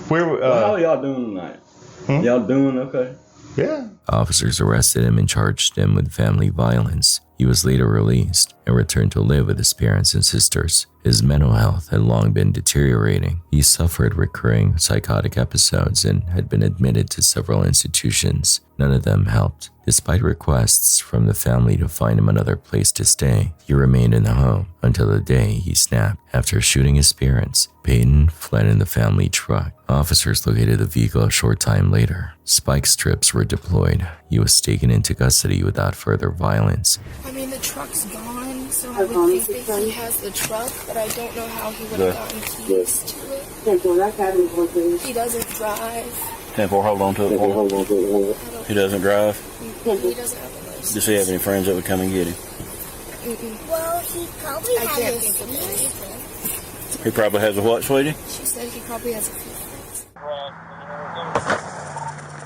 how are y'all doing tonight? Y'all doing okay? Yeah. Officers arrested him and charged him with family violence. He was later released and returned to live with his parents and sisters. His mental health had long been deteriorating. He suffered recurring psychotic episodes and had been admitted to several institutions. None of them helped. Despite requests from the family to find him another place to stay, he remained in the home until the day he snapped. After shooting his parents, Peyton fled in the family truck. Officers located the vehicle a short time later. Spike strips were deployed. He was taken into custody without further violence. I mean, the truck's gone, so I would think that he has the truck, but I don't know how he would have gotten keys to it. He doesn't drive. 10-4, hold on to it. He doesn't drive? He doesn't have a license. Does he have any friends that would come and get him? Well, he probably has a seat. He probably has a what, sweetie? She said he probably has a few friends.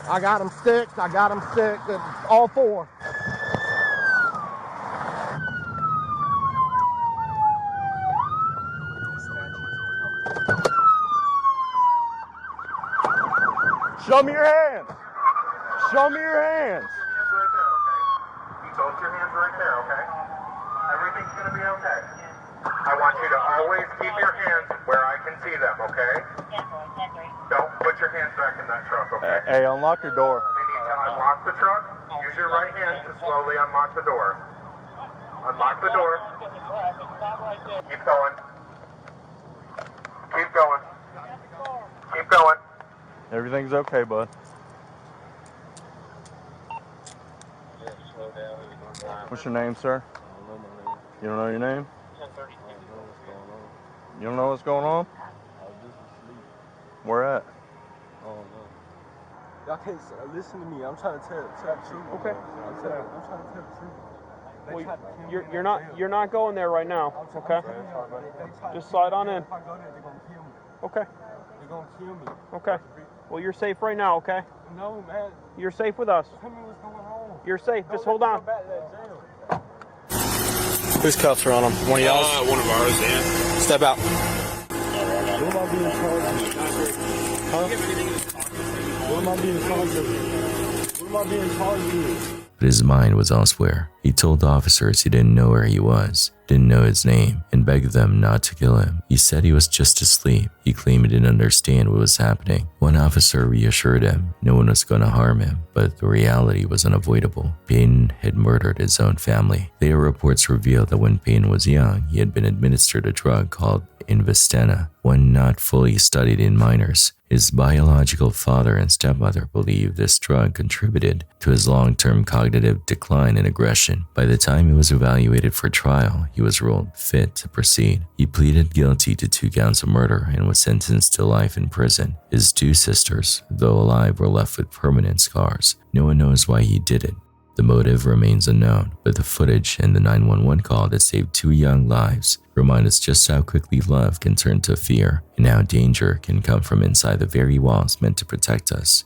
I got him sticked. All four. Show me your hands. Show me your hands. Both your hands right there, okay? Everything's gonna be okay. I want you to always keep your hands where I can see them, okay? Don't put your hands back in that truck, okay? Hey, unlock your door. You need to unlock the truck. Use your right hand to slowly unlock the door. Unlock the door. Keep going. Keep going. Keep going. Everything's okay, bud. What's your name, sir? You don't know your name? You don't know what's going on? Where at? Y'all can't listen to me. I'm trying to tell the truth. Okay. I'm trying to tell the truth. Well, you're not going there right now. Okay. Just slide on in. If I go there, they're gonna kill me. Okay. They're gonna kill me. Okay. Well, you're safe right now. Okay. No, man. You're safe with us. Tell me what's going on. You're safe. Just hold on. Whose cuffs are on him? One of y'all? One of ours, yeah. Step out. What am I being charged with? Huh? What am I being charged with? What am I being charged with? But his mind was elsewhere. He told officers he didn't know where he was, didn't know his name, and begged them not to kill him. He said he was just asleep. He claimed he didn't understand what was happening. One officer reassured him no one was going to harm him, but the reality was unavoidable. Payne had murdered his own family. Later reports revealed that when Payne was young, he had been administered a drug called Investena, one not fully studied in minors. His biological father and stepmother believed this drug contributed to his long-term cognitive decline and aggression. By the time he was evaluated for trial, he was ruled fit to proceed. He pleaded guilty to 2 counts of murder and was sentenced to life in prison. His 2 sisters, though alive, were left with permanent scars. No one knows why he did it. The motive remains unknown, but the footage and the 911 call that saved 2 young lives remind us just how quickly love can turn to fear and how danger can come from inside the very walls meant to protect us.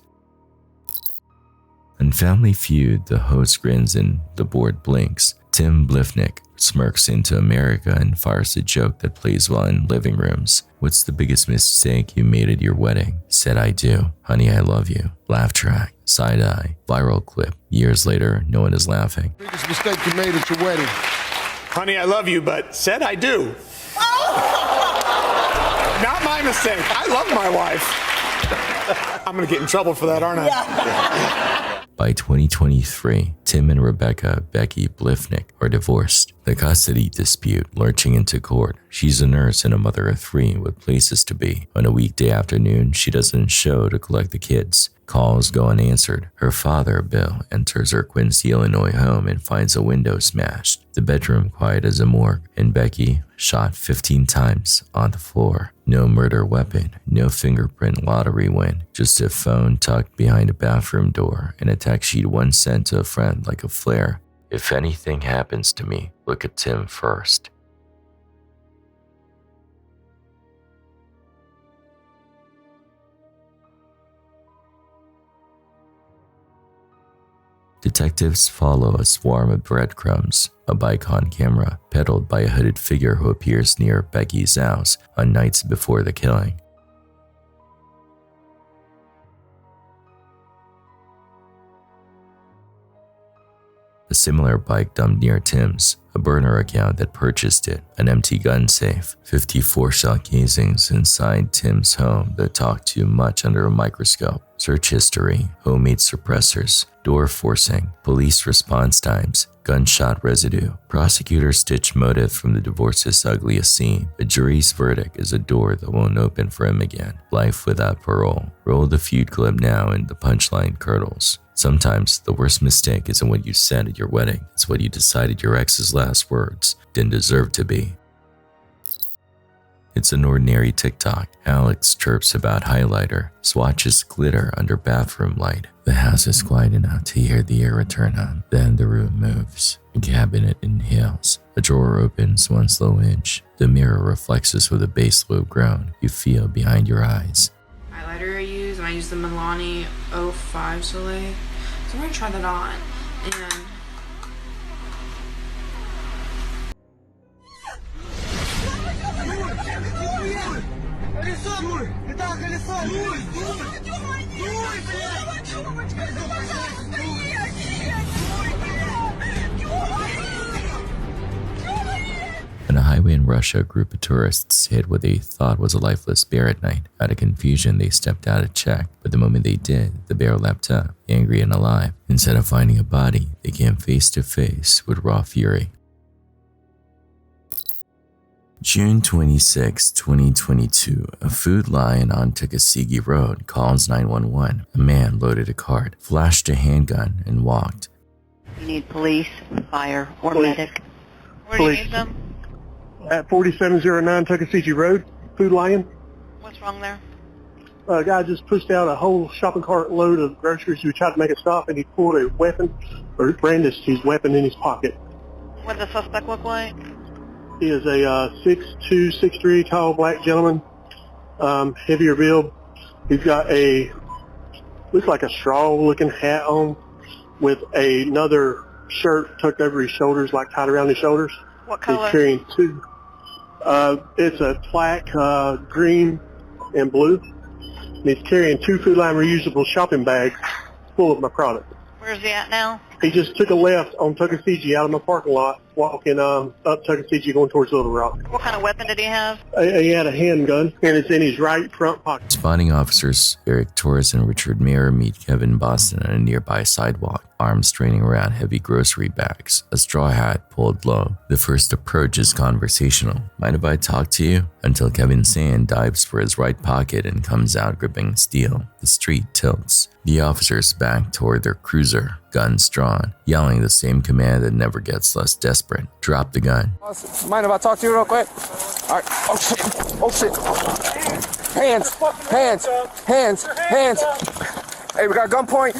On Family Feud, the host grins and the board blinks. Tim Blifnick smirks into America and fires a joke that plays well in living rooms. What's the biggest mistake you made at your wedding? Said I do. Honey, I love you. Laugh track. Side eye. Viral clip. Years later, no one is laughing. Biggest mistake you made at your wedding? Honey, I love you, but said I do. Not my mistake. I love my wife. I'm going to get in trouble for that, aren't I? By 2023, Tim and Rebecca Becky Blifnick are divorced. The custody dispute lurching into court. She's a nurse and a mother of 3 with places to be. On a weekday afternoon, she doesn't show to collect the kids. Calls go unanswered. Her father, Bill, enters her Quincy, Illinois home and finds a window smashed. The bedroom quiet as a morgue, and Becky shot 15 times on the floor. No murder weapon, no fingerprint lottery win, just a phone tucked behind a bathroom door and a text she'd once sent to a friend like a flare. If anything happens to me, look at Tim first. Detectives follow a swarm of breadcrumbs, a bike on camera, pedaled by a hooded figure who appears near Becky's house on nights before the killing. A similar bike dumped near Tim's, a burner account that purchased it, an empty gun safe, 54 shell casings inside Tim's home that talked too much under a microscope, search history, homemade suppressors, door forcing, police response times, gunshot residue. Prosecutors stitch motive from the divorce's ugliest scene. A jury's verdict is a door that won't open for him again. Life without parole. Roll the feud clip now and the punchline curdles. Sometimes the worst mistake isn't what you said at your wedding, it's what you decided your ex's last words didn't deserve to be. It's an ordinary TikTok. Alex chirps about highlighter, swatches glitter under bathroom light. The house is quiet enough to hear the air return on. Then the room moves. A cabinet inhales. A drawer opens one slow inch. The mirror reflects us with a bass low groan you feel behind your eyes. Highlighter I use, and I use the Milani 05 Soleil. So I'm gonna try that on. And On a highway in Russia, a group of tourists hit what they thought was a lifeless bear at night. Out of confusion, they stepped out to check, but the moment they did, the bear leapt up, angry and alive. Instead of finding a body, they came face to face with raw fury. June 26, 2022, a Food Lion on Tuckasegee Road calls 911. A man loaded a cart, flashed a handgun, and walked. You need police, fire, or Police. medic. Where do you need them? At 4709 Tuckasegee Road, Food Lion. What's wrong there? A guy just pushed out a whole shopping cart load of groceries. We tried to make a stop, and he pulled a weapon, or brandished his weapon in his pocket. What does the suspect look like? He is a 6'2", 6'3", tall black gentleman, heavier build. He's got looks like a straw-looking hat on with another shirt tucked over his shoulders, like tied around his shoulders. What color? He's carrying two. It's a black, green, and blue. And he's carrying two Food Lion reusable shopping bags full of my product. Where's he at now? He just took a left on Tuckasegee out of my parking lot, walking up Tuckasegee going towards Little Rock. What kind of weapon did he have? He had a handgun, and it's in his right front pocket. Responding officers Eric Torres and Richard Mayer meet Kevin Boston on a nearby sidewalk, arms straining around heavy grocery bags, a straw hat pulled low. The first approach is conversational. Mind if I talk to you? Until Kevin Sand dives for his right pocket and comes out gripping steel. The street tilts. The officers back toward their cruiser, guns drawn, yelling the same command that never gets less desperate. Drop the gun. Mind if I talk to you real quick? All right. Oh shit. Oh shit. Hands. Hands. Hands. Hands. Hey, we got gunpoint.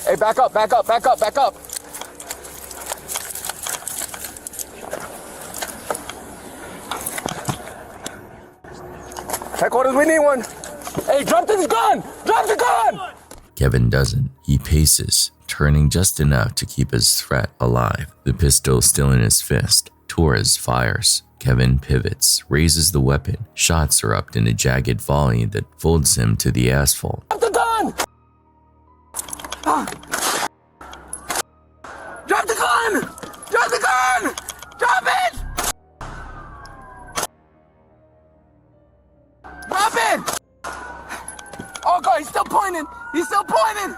Hey, back up. Back up. Back up. Back up. Headquarters, we need one. Hey, drop this gun! Drop the gun! Kevin doesn't. He paces, turning just enough to keep his threat alive. The pistol still in his fist. Torres fires. Kevin pivots, raises the weapon. Shots erupt in a jagged volley that folds him to the asphalt. Drop the gun! Drop the gun! Drop the gun! Drop it! Drop it! Oh God, he's still pointing! He's still pointing!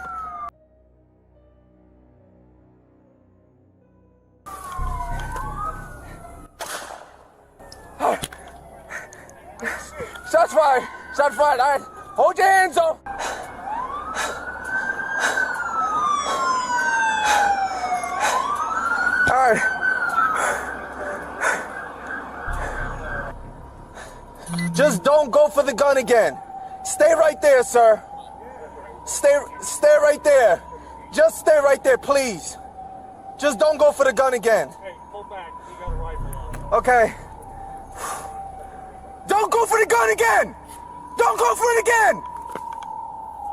Shots fired! Shots fired! All right, hold your hands up! All right. Just don't go for the gun again. Stay right there, sir. Stay right there. Just stay right there, please. Just don't go for the gun again. Hey, pull back. You got a rifle on. Okay. Don't go for the gun again! Don't go for it again!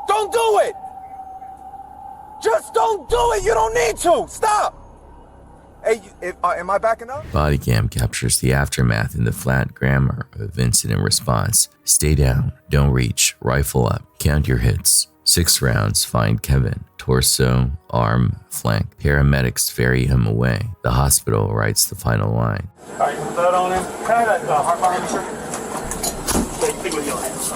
Don't do it! Just don't do it! You don't need to! Stop! Hey, am I backing up? Body cam captures the aftermath in the flat grammar of incident response. Stay down, don't reach, rifle up, count your hits. 6 rounds find Kevin, torso, arm, flank. Paramedics ferry him away. The hospital writes the final line. Alright, put that on him. Can I have that heart monitor? Take with your hands.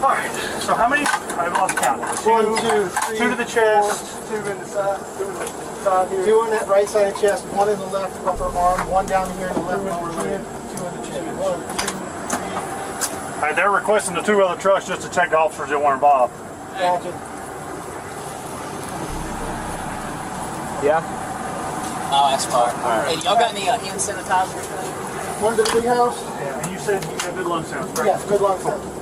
Alright, so how many? I've lost count. 1, 2, 3, 2 to the chest. 4, 2 in the side, 2 in the side here. 2 in that right side of the chest, 1 in the left upper arm, 1 down here in the left lower leg, 2 in the chest. 1, 2, 3. Alright, they're requesting the 2 other trucks just to check the officers that weren't involved. Gotcha. Yeah? Oh, that's fine. Alright. Hey, y'all got any hand sanitizer? One to the big house? Yeah, and you said you got good lung sounds, correct? Yeah, good lung sounds.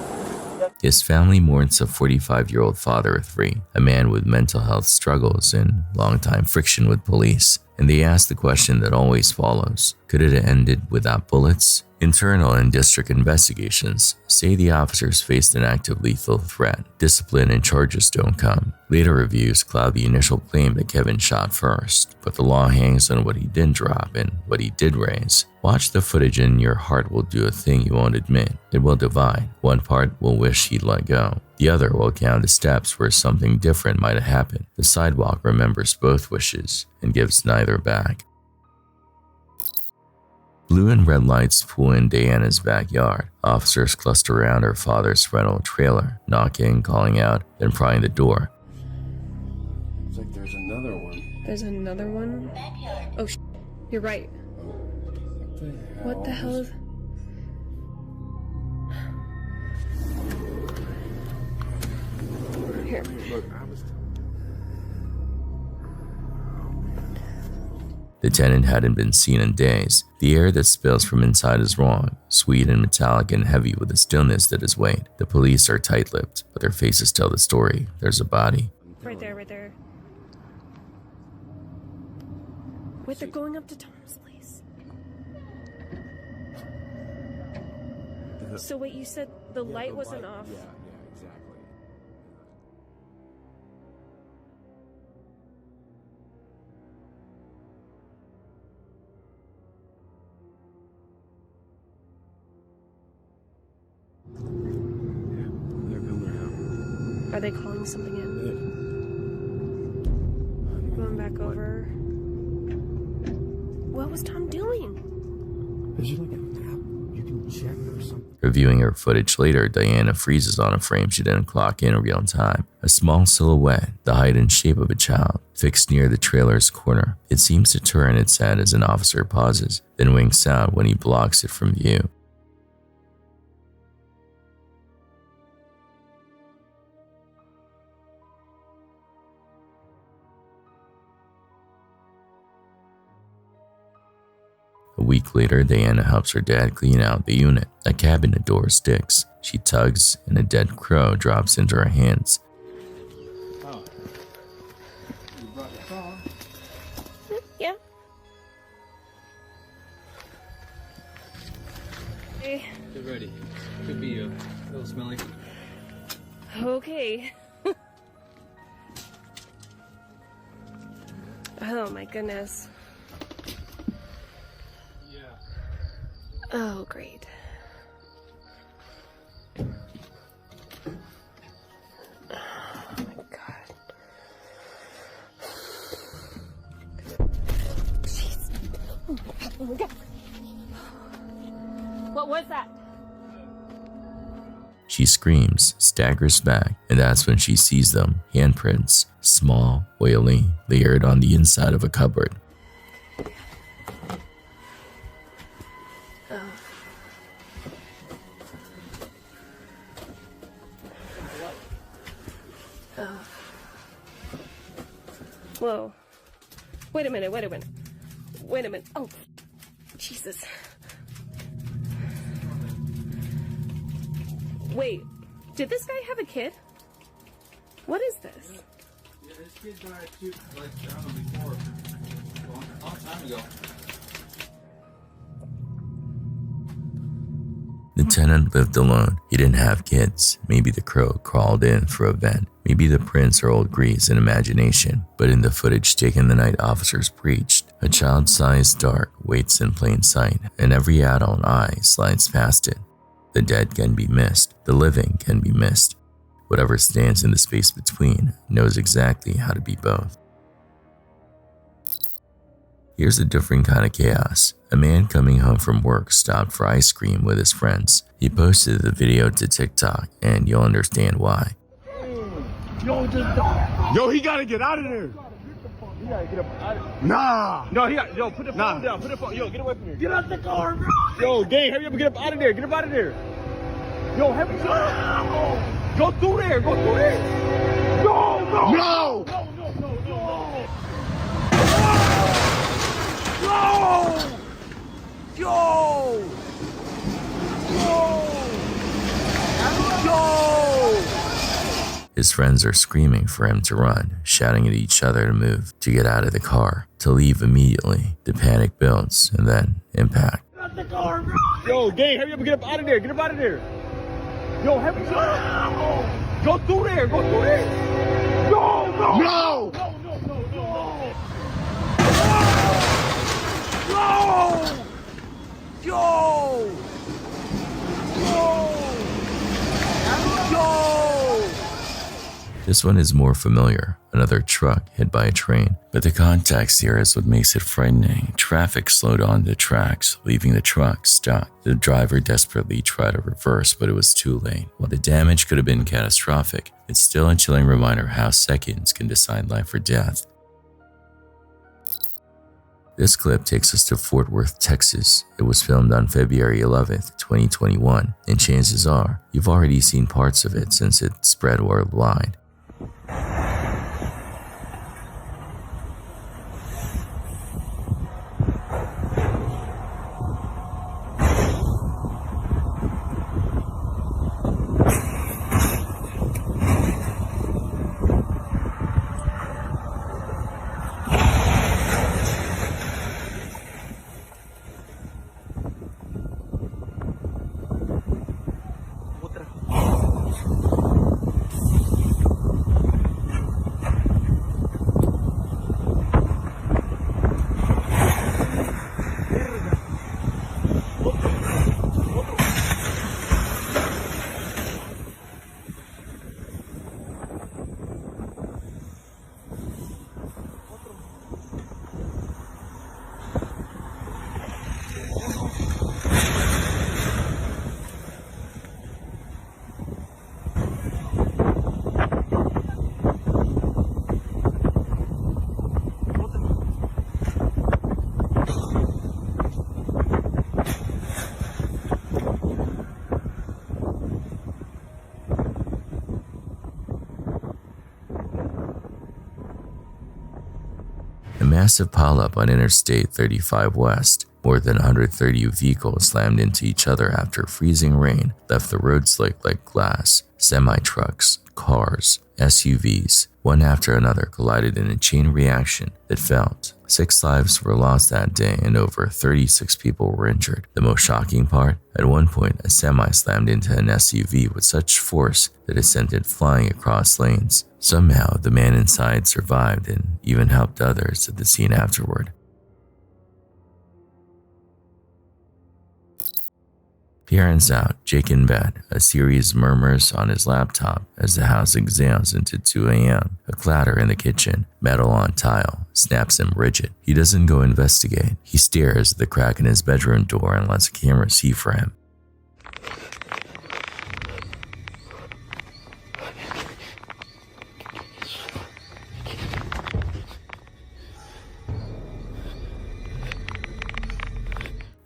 His family mourns a 45-year-old father of 3, a man with mental health struggles and long-time friction with police. And they ask the question that always follows: could it have ended without bullets? Internal and district investigations say the officers faced an active lethal threat. Discipline and charges don't come. Later reviews cloud the initial claim that Kevin shot first, but the law hangs on what he didn't drop and what he did raise. Watch the footage and your heart will do a thing you won't admit. It will divide. One part will wish he'd let go. The other will count the steps where something different might have happened. The sidewalk remembers both wishes and gives neither back. Blue and red lights pull in Diana's backyard. Officers cluster around her father's rental trailer, knocking, calling out, then prying the door. Looks like there's another one. There's another one? Oh, you're right. What the hell is... Here. The tenant hadn't been seen in days. The air that spills from inside is wrong, sweet and metallic and heavy with a stillness that is weight. The police are tight-lipped, but their faces tell the story. There's a body. Right there, right there. Wait, they're going up to Tom's place. So wait, you said the light wasn't off? Yeah, exactly. Are they calling something in? Going back over. What was Tom doing? Is there like an app you can check or something? Reviewing her footage later, Diana freezes on a frame she didn't clock in real time. A small silhouette, the height and shape of a child, fixed near the trailer's corner. It seems to turn its head as an officer pauses, then winks out when he blocks it from view. A week later, Diana helps her dad clean out the unit. A cabinet door sticks. She tugs, and a dead crow drops into her hands. Oh. You brought the car? Yeah. Hey. Get ready. Could be a little smelly. Okay. Oh my goodness. Oh, great. Oh my God. Jeez. Oh my God. What was that? She screams, staggers back, and that's when she sees them, handprints, small, oily, layered on the inside of a cupboard. Whoa. Wait a minute. Oh, Jesus. Wait, did this guy have a kid? What is this? Yeah, this kid died too, like, I don't know, before. A long time ago. The tenant lived alone. He didn't have kids. Maybe the crow crawled in for a vent. Maybe the prints are old grease and imagination. But in the footage taken the night officers breached, a child-sized dart waits in plain sight, and every adult eye slides past it. The dead can be missed. The living can be missed. Whatever stands in the space between knows exactly how to be both. Here's a different kind of chaos. A man coming home from work stopped for ice cream with his friends. He posted the video to TikTok, and you'll understand why. Yo, he gotta get out of there. He gotta get up out of there. Nah. No, he got. Yo, put the phone down. Put the phone. Yo, get away from here. Get out the car, bro. Yo, gang, hurry up and get up out of there. Get up out of there. Yo, hurry up. Go through there. Go through there. No, no. No. No. Yo. His friends are screaming for him to run, shouting at each other to move, to get out of the car, to leave immediately. The panic builds, and then impact. Get out the car, bro. Yo, gang, hurry up and get up out of there. Get up out of there. Yo, hurry up. Go through there. Go through there. No, no. No. No. Yo. This one is more familiar, another truck hit by a train, but the context here is what makes it frightening. Traffic slowed on the tracks, leaving the truck stuck. The driver desperately tried to reverse, but it was too late. While the damage could have been catastrophic, it's still a chilling reminder how seconds can decide life or death. This clip takes us to Fort Worth, Texas. It was filmed on February 11th, 2021, and chances are you've already seen parts of it since it spread worldwide. A massive pileup on Interstate 35 West. More than 130 vehicles slammed into each other after freezing rain left the road slick like glass. Semi-trucks, cars, SUVs, one after another collided in a chain reaction that felt. 6 lives were lost that day and over 36 people were injured. The most shocking part? At one point, a semi slammed into an SUV with such force that it sent it flying across lanes. Somehow, the man inside survived and even helped others at the scene afterward. Parents out, Jake in bed. A series murmurs on his laptop as the house exhales into 2 a.m. A clatter in the kitchen, metal on tile, snaps him rigid. He doesn't go investigate. He stares at the crack in his bedroom door and lets the camera see for him.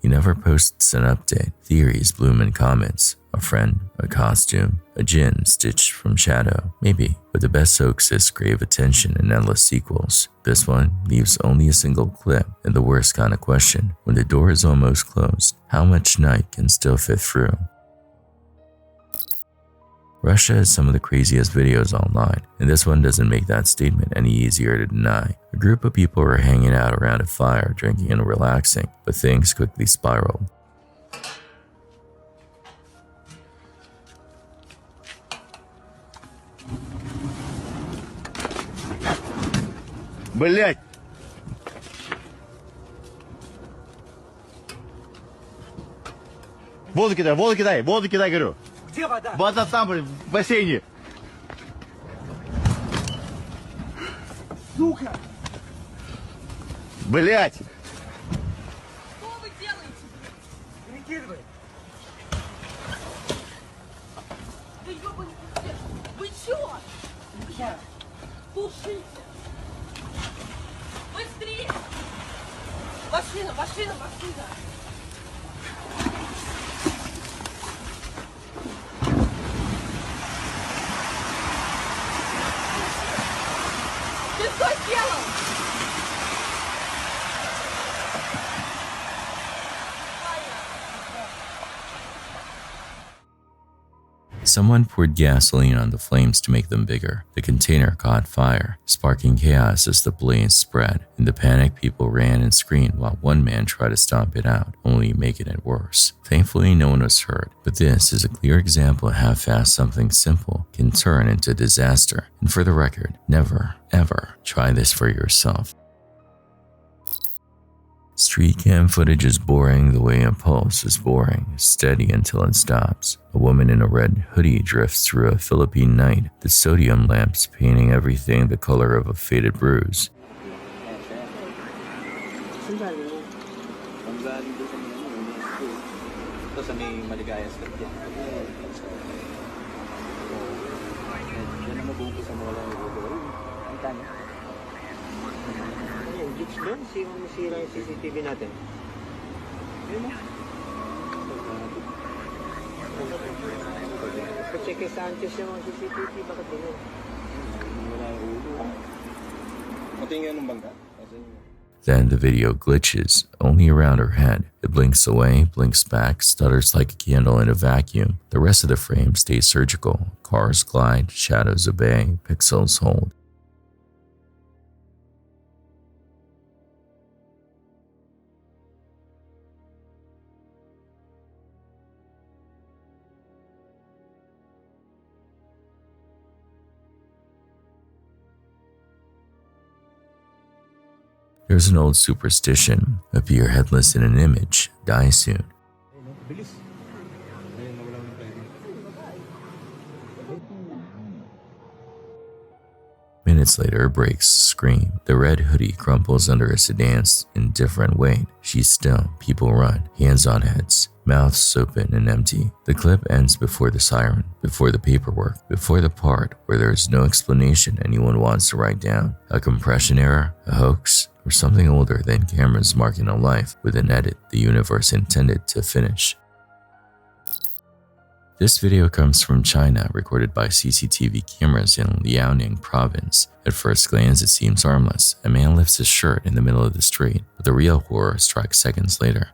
He never posts an update. Theories bloom in comments. A friend, a costume, a djinn stitched from shadow. Maybe, but the best hoaxes crave attention and endless sequels. This one leaves only a single clip and the worst kind of question. When the door is almost closed, how much night can still fit through? Russia has some of the craziest videos online, and this one doesn't make that statement any easier to deny. A group of people were hanging out around a fire, drinking and relaxing, but things quickly spiraled. Блять! Воду кидай, говорю. Где вода? Вода там, в бассейне. Сука! Блять! Что вы делаете? Перекидывай! Да ёбаный пиздец! Вы чё? Блядь! Тушите! Быстрее! Машина, машина, машина! Ты что сделал? Someone poured gasoline on the flames to make them bigger. The container caught fire, sparking chaos as the blaze spread. In the panic, people ran and screamed while one man tried to stomp it out, only making it worse. Thankfully, no one was hurt, but this is a clear example of how fast something simple can turn into disaster. And for the record, never, ever try this for yourself. Street cam footage is boring the way a pulse is boring, steady until it stops. A woman in a red hoodie drifts through a Philippine night, the sodium lamps painting everything the color of a faded bruise. Sira yung CCTV natin. Check kay Sanchez yung CCTV, bakit ganyan? Wala yung ulo. Matingin ng bangka. Then the video glitches, only around her head. It blinks away, blinks back, stutters like a candle in a vacuum. The rest of the frame stays surgical. Cars glide, shadows obey, pixels hold. There's an old superstition: appear headless in an image, die soon. Minutes later, brakes scream. The red hoodie crumples under a sedan's indifferent weight. She's still. People run, hands on heads, mouths open and empty. The clip ends before the siren, before the paperwork, before the part where there's no explanation anyone wants to write down. A compression error, a hoax, or something older than cameras marking a life with an edit the universe intended to finish. This video comes from China, recorded by CCTV cameras in Liaoning province. At first glance, it seems harmless. A man lifts his shirt in the middle of the street, but the real horror strikes seconds later.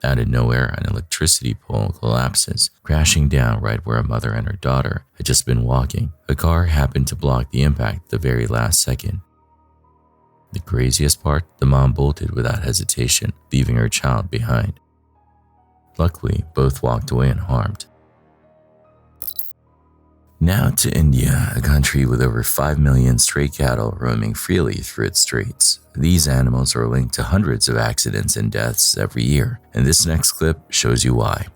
Out of nowhere, an electricity pole collapses, crashing down right where a mother and her daughter had just been walking. A car happened to block the impact the very last second. The craziest part, the mom bolted without hesitation, leaving her child behind. Luckily, both walked away unharmed. Now to India, a country with over 5 million stray cattle roaming freely through its streets. These animals are linked to hundreds of accidents and deaths every year, and this next clip shows you why.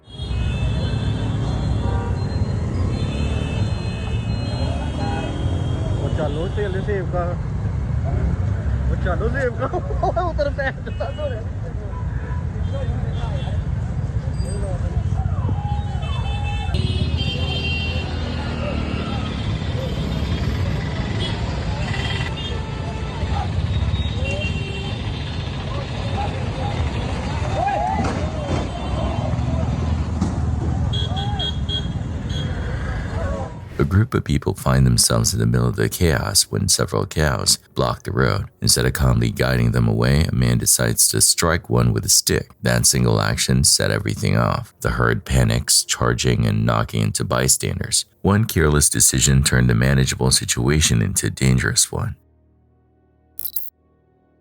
A group of people find themselves in the middle of the chaos when several cows block the road. Instead of calmly guiding them away, a man decides to strike one with a stick. That single action set everything off. The herd panics, charging and knocking into bystanders. One careless decision turned a manageable situation into a dangerous one.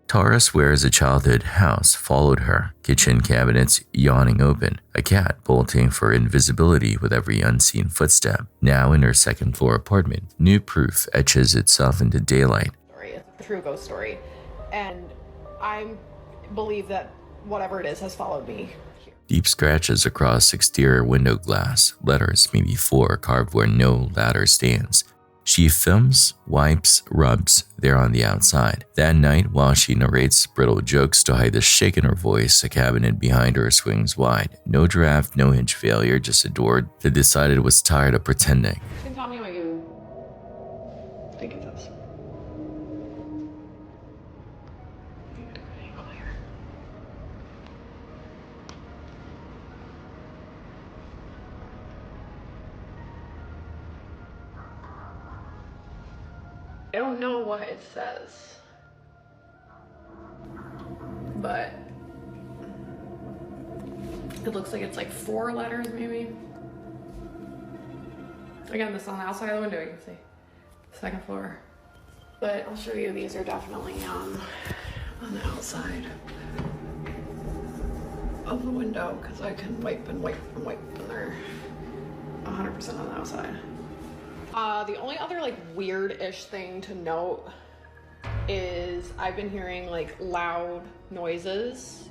Tara swears a childhood house followed her, kitchen cabinets yawning open, a cat bolting for invisibility with every unseen footstep. Now in her second-floor apartment, new proof etches itself into daylight. It's a true ghost story, and I believe that whatever it is has followed me. Deep scratches across exterior window glass, letters, maybe 4, carved where no ladder stands. She films, wipes, rubs there on the outside. That night, while she narrates brittle jokes to hide the shake in her voice, a cabinet behind her swings wide. No draft, no hinge failure, just a door that decided it was tired of pretending. You can tell me what you think it is. I don't know what it says, but it looks like it's like 4 letters maybe. Again, this is on the outside of the window, you can see. Second floor. But I'll show you, these are definitely on the outside of the window, because I can wipe and wipe and wipe, and they're 100% on the outside. The only other like weird-ish thing to note is I've been hearing like loud noises.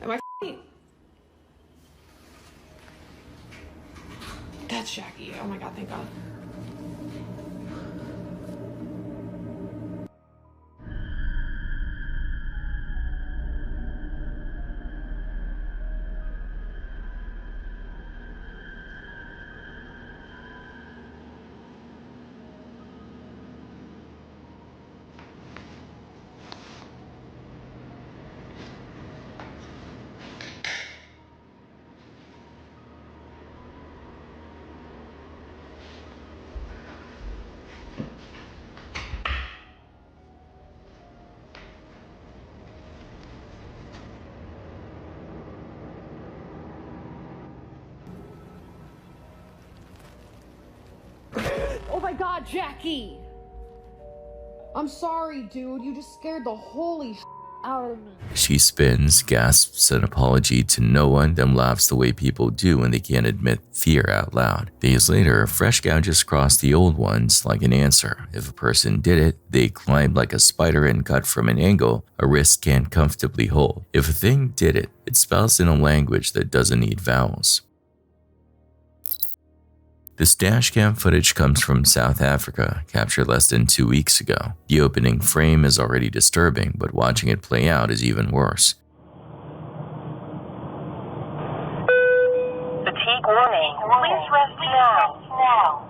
Am I f***ing? That's Jackie. Oh my god, thank god. Oh my god, Jackie! I'm sorry, dude. You just scared the holy out of me. She spins, gasps an apology to no one, then laughs the way people do when they can't admit fear out loud. Days later, fresh gouges cross the old ones like an answer. If a person did it, they climb like a spider and cut from an angle a wrist can't comfortably hold. If a thing did it, it spells in a language that doesn't need vowels. This dashcam footage comes from South Africa, captured less than 2 weeks ago. The opening frame is already disturbing, but watching it play out is even worse. Fatigue warning. Please rest now.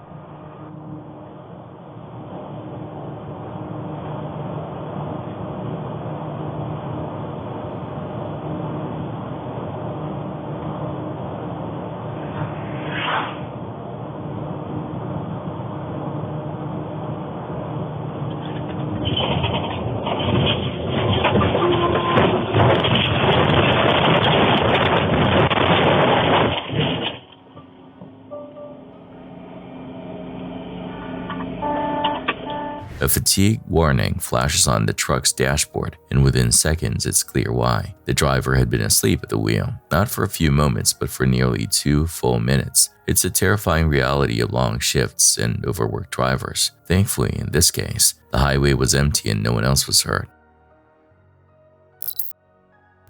A fatigue warning flashes on the truck's dashboard, and within seconds it's clear why. The driver had been asleep at the wheel, not for a few moments but for nearly 2 full minutes. It's a terrifying reality of long shifts and overworked drivers. Thankfully, in this case, the highway was empty and no one else was hurt.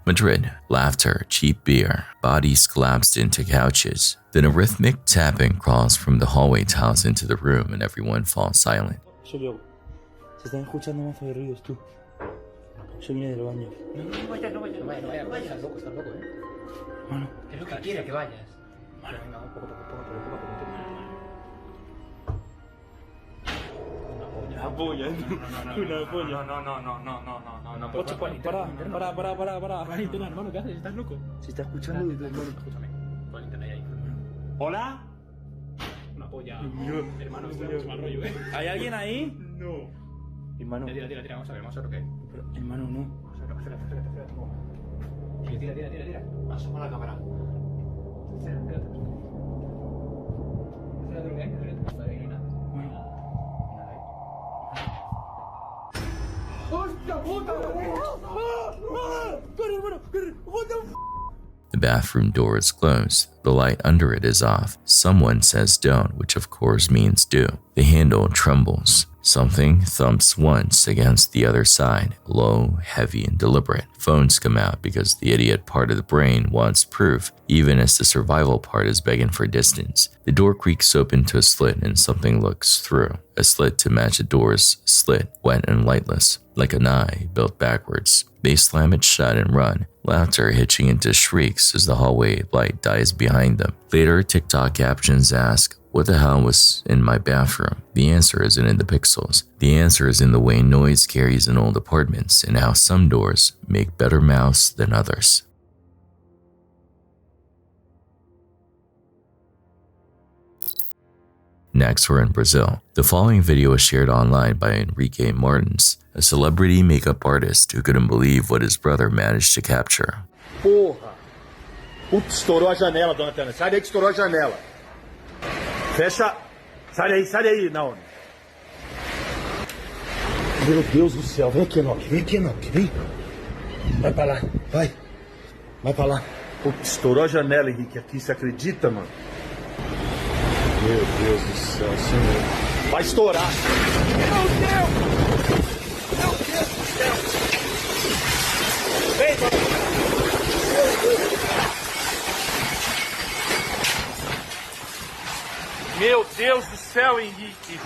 Madrid, laughter, cheap beer, bodies collapsed into couches. Then a rhythmic tapping crawls from the hallway tiles into the room and everyone falls silent. Se están escuchando más de ríos, tú. Yo vine del baño. No vayas, estás loco, Mano. Es lo que quiere que vayas. Mano, venga, poco. Una polla. No. Ocho, para. Juanito, hermano, ¿qué haces? ¿Estás loco? Se está escuchando, hermano. Escúchame. Pon internet ahí. ¿Hola? Una polla. Hermano, estamos mal rollo, ¿Hay alguien ahí? No. Hermano. Tira, vamos a ver lo que hay. Pero, hermano, no. Acércate. Tira, tira, tira, tira. Asoma la cámara. Espérate. Espérate lo que hay, espérate. Ahí no hay nada. No hay nada. ¡Hostia puta! ¡Corre, hermano! ¡Corre! ¡What the f***! The bathroom door is closed. The light under it is off. Someone says don't, which of course means do. The handle trembles. Something thumps once against the other side, low, heavy, and deliberate. Phones come out because the idiot part of the brain wants proof, even as the survival part is begging for distance. The door creaks open to a slit and something looks through. A slit to match the door's slit, wet and lightless, like an eye built backwards. They slam it shut and run, laughter hitching into shrieks as the hallway light dies behind them. Later, TikTok captions ask, "What the hell was in my bathroom?" The answer isn't in the pixels. The answer is in the way noise carries in old apartments and how some doors make better mouths than others. Next, we're in Brazil. The following video was shared online by Enrique Martins, a celebrity makeup artist who couldn't believe what his brother managed to capture. Porra! Putz, estourou a janela, dona Tânia. Sai daí que estourou a janela. Fecha. Sai daí, não. Meu Deus do céu. Vem aqui, Enoque. Vem aqui, Enoque. Vem. Vai pra lá. Vai. Vai pra lá. Putz, estourou a janela, Henrique. Aqui, você acredita, mano? Meu Deus do céu, senhor. Vai estourar. Meu Deus! Meu Deus do céu! Vem, mano! Meu Deus do céu, Henrique!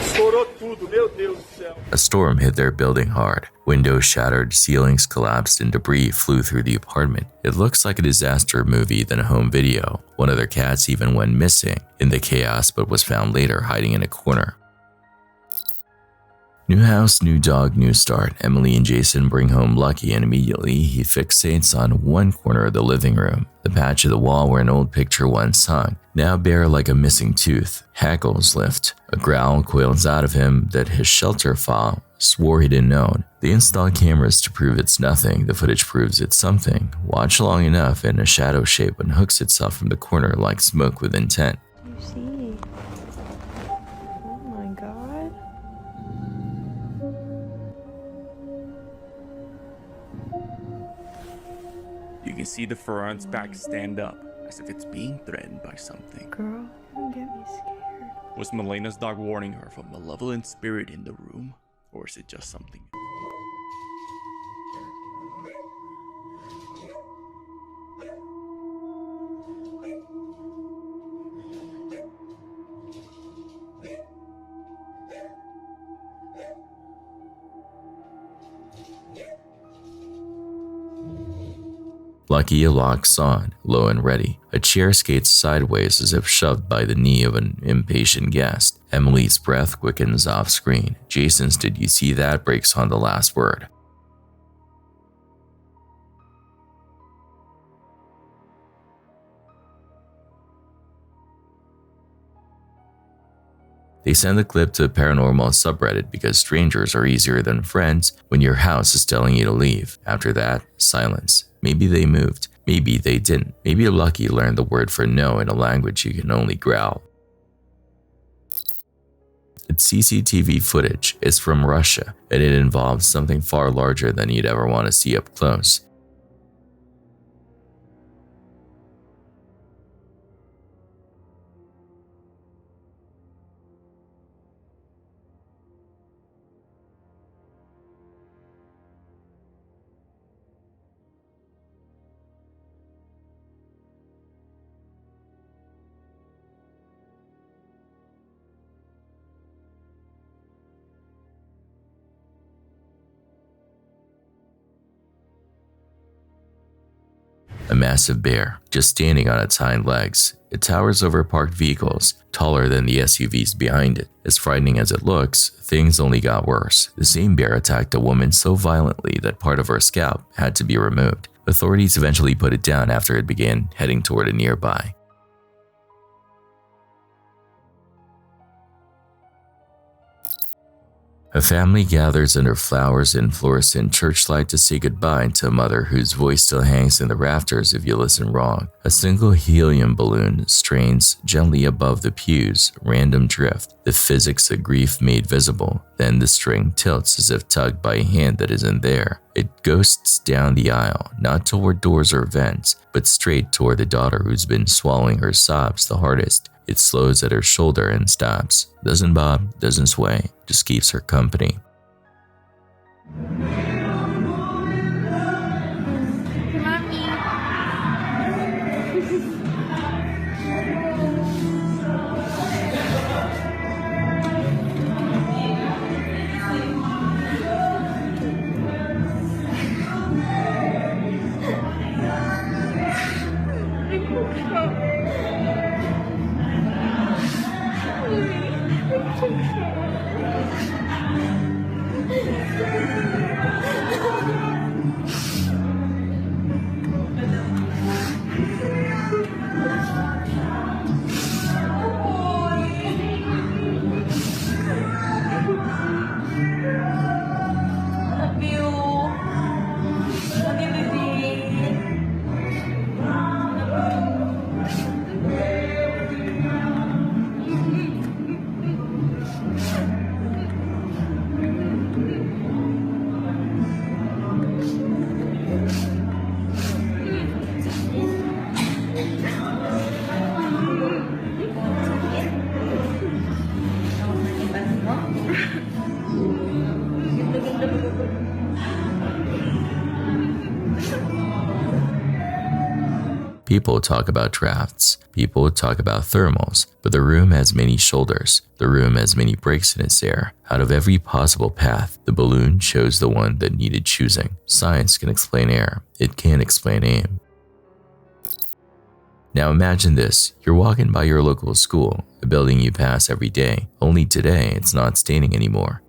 Estourou tudo, meu Deus do céu. A storm hit their building hard. Windows shattered, ceilings collapsed, and debris flew through the apartment. It looks like a disaster movie than a home video. One of their cats even went missing in the chaos but was found later hiding in a corner. New house, new dog, new start. Emily and Jason bring home Lucky and immediately he fixates on one corner of the living room, the patch of the wall where an old picture once hung, now bare like a missing tooth. Hackles lift. A growl coils out of him that his shelter file swore he didn't own. They install cameras to prove it's nothing. The footage proves it's something. Watch long enough and a shadow shape unhooks itself from the corner like smoke with intent. You see? Oh my god. You can see the front's back stand up, as if it's being threatened by something. Girl, don't get me scared. Was Melena's dog warning her of a malevolent spirit in the room? Or is it just something? Lucky locks on, low and ready. A chair skates sideways as if shoved by the knee of an impatient guest. Emily's breath quickens off screen. Jason's "did you see that?" breaks on the last word. They send the clip to a paranormal subreddit because strangers are easier than friends when your house is telling you to leave. After that, silence. Maybe they moved. Maybe they didn't. Maybe Lucky learned the word for no in a language you can only growl. It's CCTV footage. It's from Russia, and it involves something far larger than you'd ever want to see up close. A massive bear, just standing on its hind legs. It towers over parked vehicles, taller than the SUVs behind it. As frightening as it looks, things only got worse. The same bear attacked a woman so violently that part of her scalp had to be removed. Authorities eventually put it down after it began heading toward a nearby. A family gathers under flowers and fluorescent churchlight to say goodbye to a mother whose voice still hangs in the rafters if you listen wrong. A single helium balloon strains gently above the pews, random drift, the physics of grief made visible. Then the string tilts as if tugged by a hand that isn't there. It ghosts down the aisle, not toward doors or vents, but straight toward the daughter who's been swallowing her sobs the hardest. It slows at her shoulder and stops. Doesn't bob, doesn't sway, just keeps her company. People talk about drafts, people talk about thermals, but the room has many shoulders. The room has many breaks in its air. Out of every possible path, the balloon chose the one that needed choosing. Science can explain air. It can't explain aim. Now imagine this. You're walking by your local school, a building you pass every day. Only today, it's not standing anymore.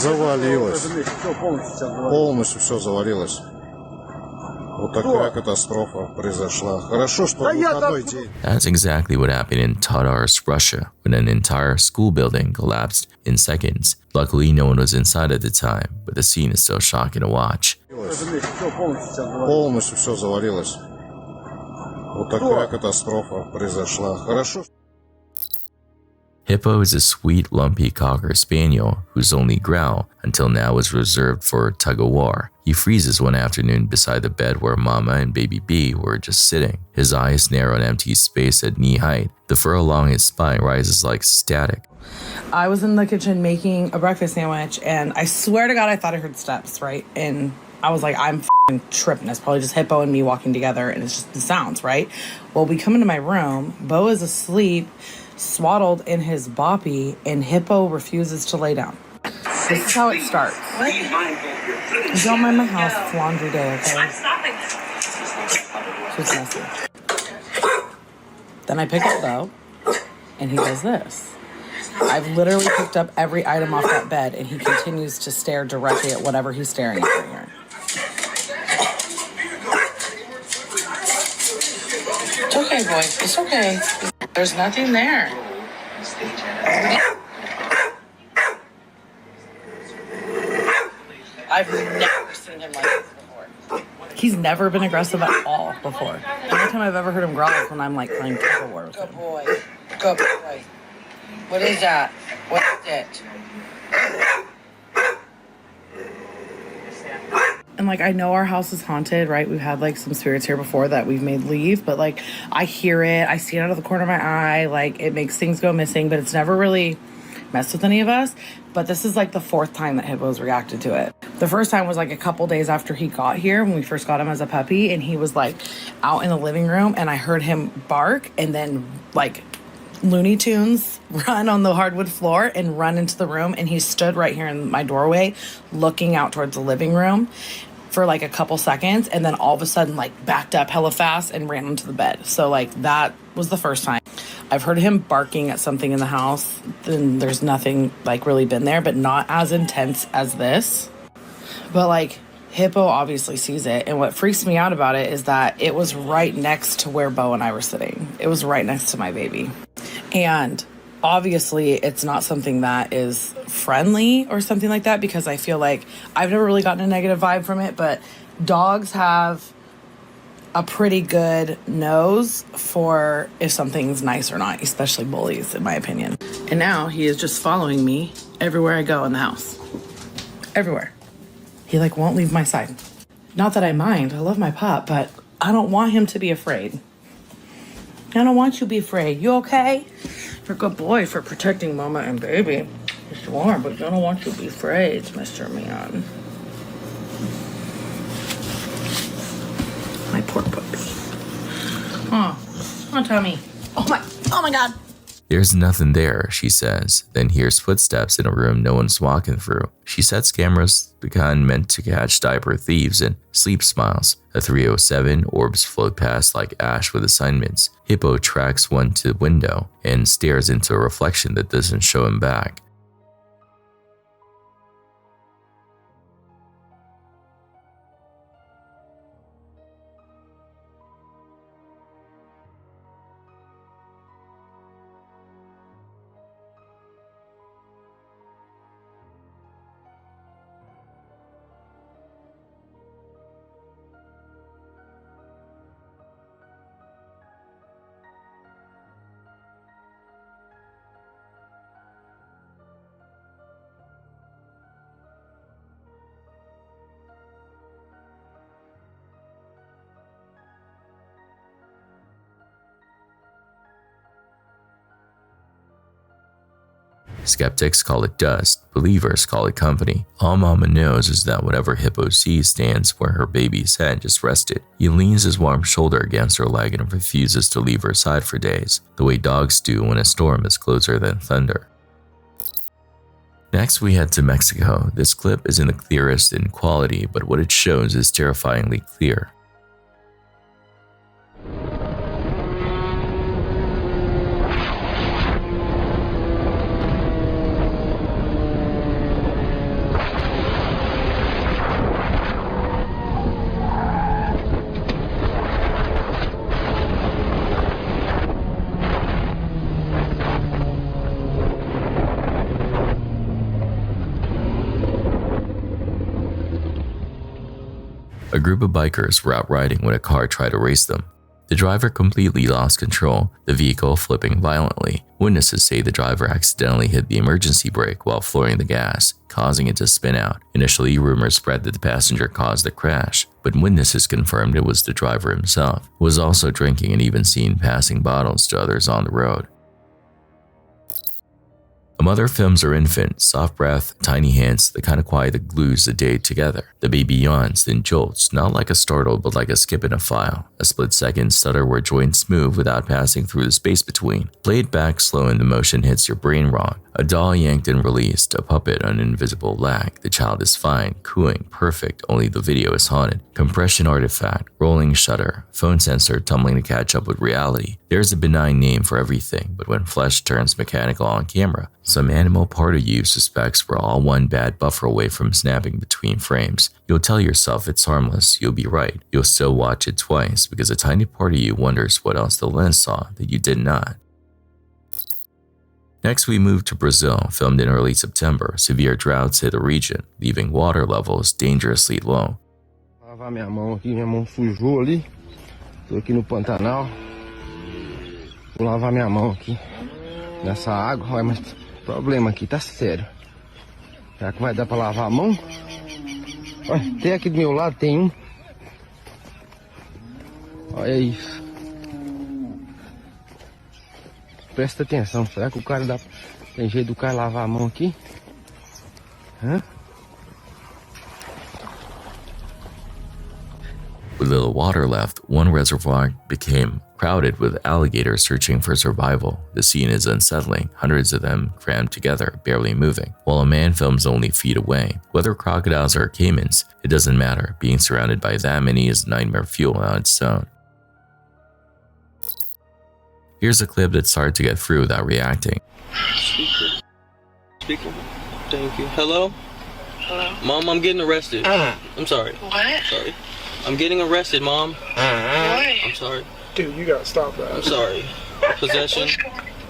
Завалилось. Полностью все завалилось. Вот такая катастрофа произошла. Хорошо, что выходной день. That's exactly what happened in Tatar's Russia, when an entire school building collapsed in seconds. Luckily, no one was inside at the time, but the scene is still shocking to watch. Полностью все завалилось. Вот такая катастрофа произошла. Хорошо. Hippo is a sweet, lumpy cocker spaniel whose only growl until now was reserved for tug-of-war. He freezes one afternoon beside the bed where Mama and Baby B were just sitting. His eyes narrow in empty space at knee height. The fur along his spine rises like static. I was in the kitchen making a breakfast sandwich, and I swear to God, I thought I heard steps, right? And I was like, I'm f***ing tripping. It's probably just Hippo and me walking together, and it's just the sounds, right? Well, we come into my room. Bo is asleep, swaddled in his boppy, and Hippo refuses to lay down. This is how it starts. You don't mind my house. It's laundry day, okay? She's messy. Then I pick up Bo, and he does this. I've literally picked up every item off that bed, and he continues to stare directly at whatever he's staring at right here. It's okay, boy. It's okay. There's nothing there. I've never seen him like this before. He's never been aggressive at all before. The only time I've ever heard him growl is when I'm like playing tug of war with him. Good boy. Good boy. What is that? What is it? And like, I know our house is haunted, right? We've had like some spirits here before that we've made leave, but like, I hear it, I see it out of the corner of my eye, like it makes things go missing, but it's never really messed with any of us. But this is like the fourth time that Hippo's reacted to it. The first time was like a couple days after he got here, when we first got him as a puppy, and he was like out in the living room, and I heard him bark, and then like Looney Tunes run on the hardwood floor and run into the room, and he stood right here in my doorway looking out towards the living room for like a couple seconds, and then all of a sudden like backed up hella fast and ran into the bed. So like that was the first time. I've heard him barking at something in the house, and there's nothing like really been there, but not as intense as this. But like Hippo obviously sees it, and what freaks me out about it is that it was right next to where Bo and I were sitting. It was right next to my baby. And obviously it's not something that is friendly or something like that, because I feel like I've never really gotten a negative vibe from it, but dogs have a pretty good nose for if something's nice or not, especially bullies, in my opinion. And now he is just following me everywhere I go in the house. Everywhere. He like won't leave my side. Not that I mind, I love my pup, but I don't want him to be afraid. I don't want you to be afraid. You okay? You're a good boy for protecting mama and baby. Yes, you are, but I don't want you to be afraid, Mr. Man. My poor puppy. Oh, Tommy. Oh my God. There's nothing there, she says, then hears footsteps in a room no one's walking through. She sets cameras, the kind meant to catch diaper thieves, and sleep smiles. A 307, orbs float past like ash with assignments. Hippo tracks one to the window and stares into a reflection that doesn't show him back. Skeptics call it dust, believers call it company. All Mama knows is that whatever Hippo sees stands where her baby's head just rested. He leans his warm shoulder against her leg and refuses to leave her side for days, the way dogs do when a storm is closer than thunder. Next, we head to Mexico. This clip isn't the clearest in quality, but what it shows is terrifyingly clear. A group of bikers were out riding when a car tried to race them. The driver completely lost control, the vehicle flipping violently. Witnesses say the driver accidentally hit the emergency brake while flooring the gas, causing it to spin out. Initially, rumors spread that the passenger caused the crash, but witnesses confirmed it was the driver himself, who was also drinking and even seen passing bottles to others on the road. A mother films her infant, soft breath, tiny hands, the kind of quiet that glues the day together. The baby yawns, then jolts, not like a startle, but like a skip in a file. A split-second stutter where joints move without passing through the space between. Played back slow and the motion hits your brain wrong. A doll yanked and released, a puppet on an invisible lag. The child is fine, cooing, perfect, only the video is haunted. Compression artifact, rolling shutter, phone sensor tumbling to catch up with reality. There's a benign name for everything, but when flesh turns mechanical on camera, some animal part of you suspects we're all one bad buffer away from snapping between frames. You'll tell yourself it's harmless, you'll be right. You'll still watch it twice because a tiny part of you wonders what else the lens saw that you did not. Next, we move to Brazil, filmed in early September. Severe droughts hit the region, leaving water levels dangerously low. Vou lavar minha mão sujou ali. Tô aqui no Pantanal. Vou lavar minha mão aqui nessa água. Olha, mas o problema aqui tá sério. Será que vai dar pra lavar a mão? Olha, tem aqui do meu lado, tem um. Olha isso. Presta atenção, será que o cara dá... Tem jeito do cara lavar a mão aqui? Hã? With little water left, one reservoir became crowded with alligators searching for survival. The scene is unsettling, hundreds of them crammed together, barely moving, while a man films only feet away. Whether crocodiles or caimans, it doesn't matter. Being surrounded by that many is nightmare fuel on its own. Here's a clip that's hard to get through without reacting. Speaker. Thank you. Hello? Hello? Mom, I'm getting arrested. I'm sorry. What? Sorry. I'm getting arrested, Mom. Why? I'm sorry. Dude, you gotta stop that. I'm sorry. Possession.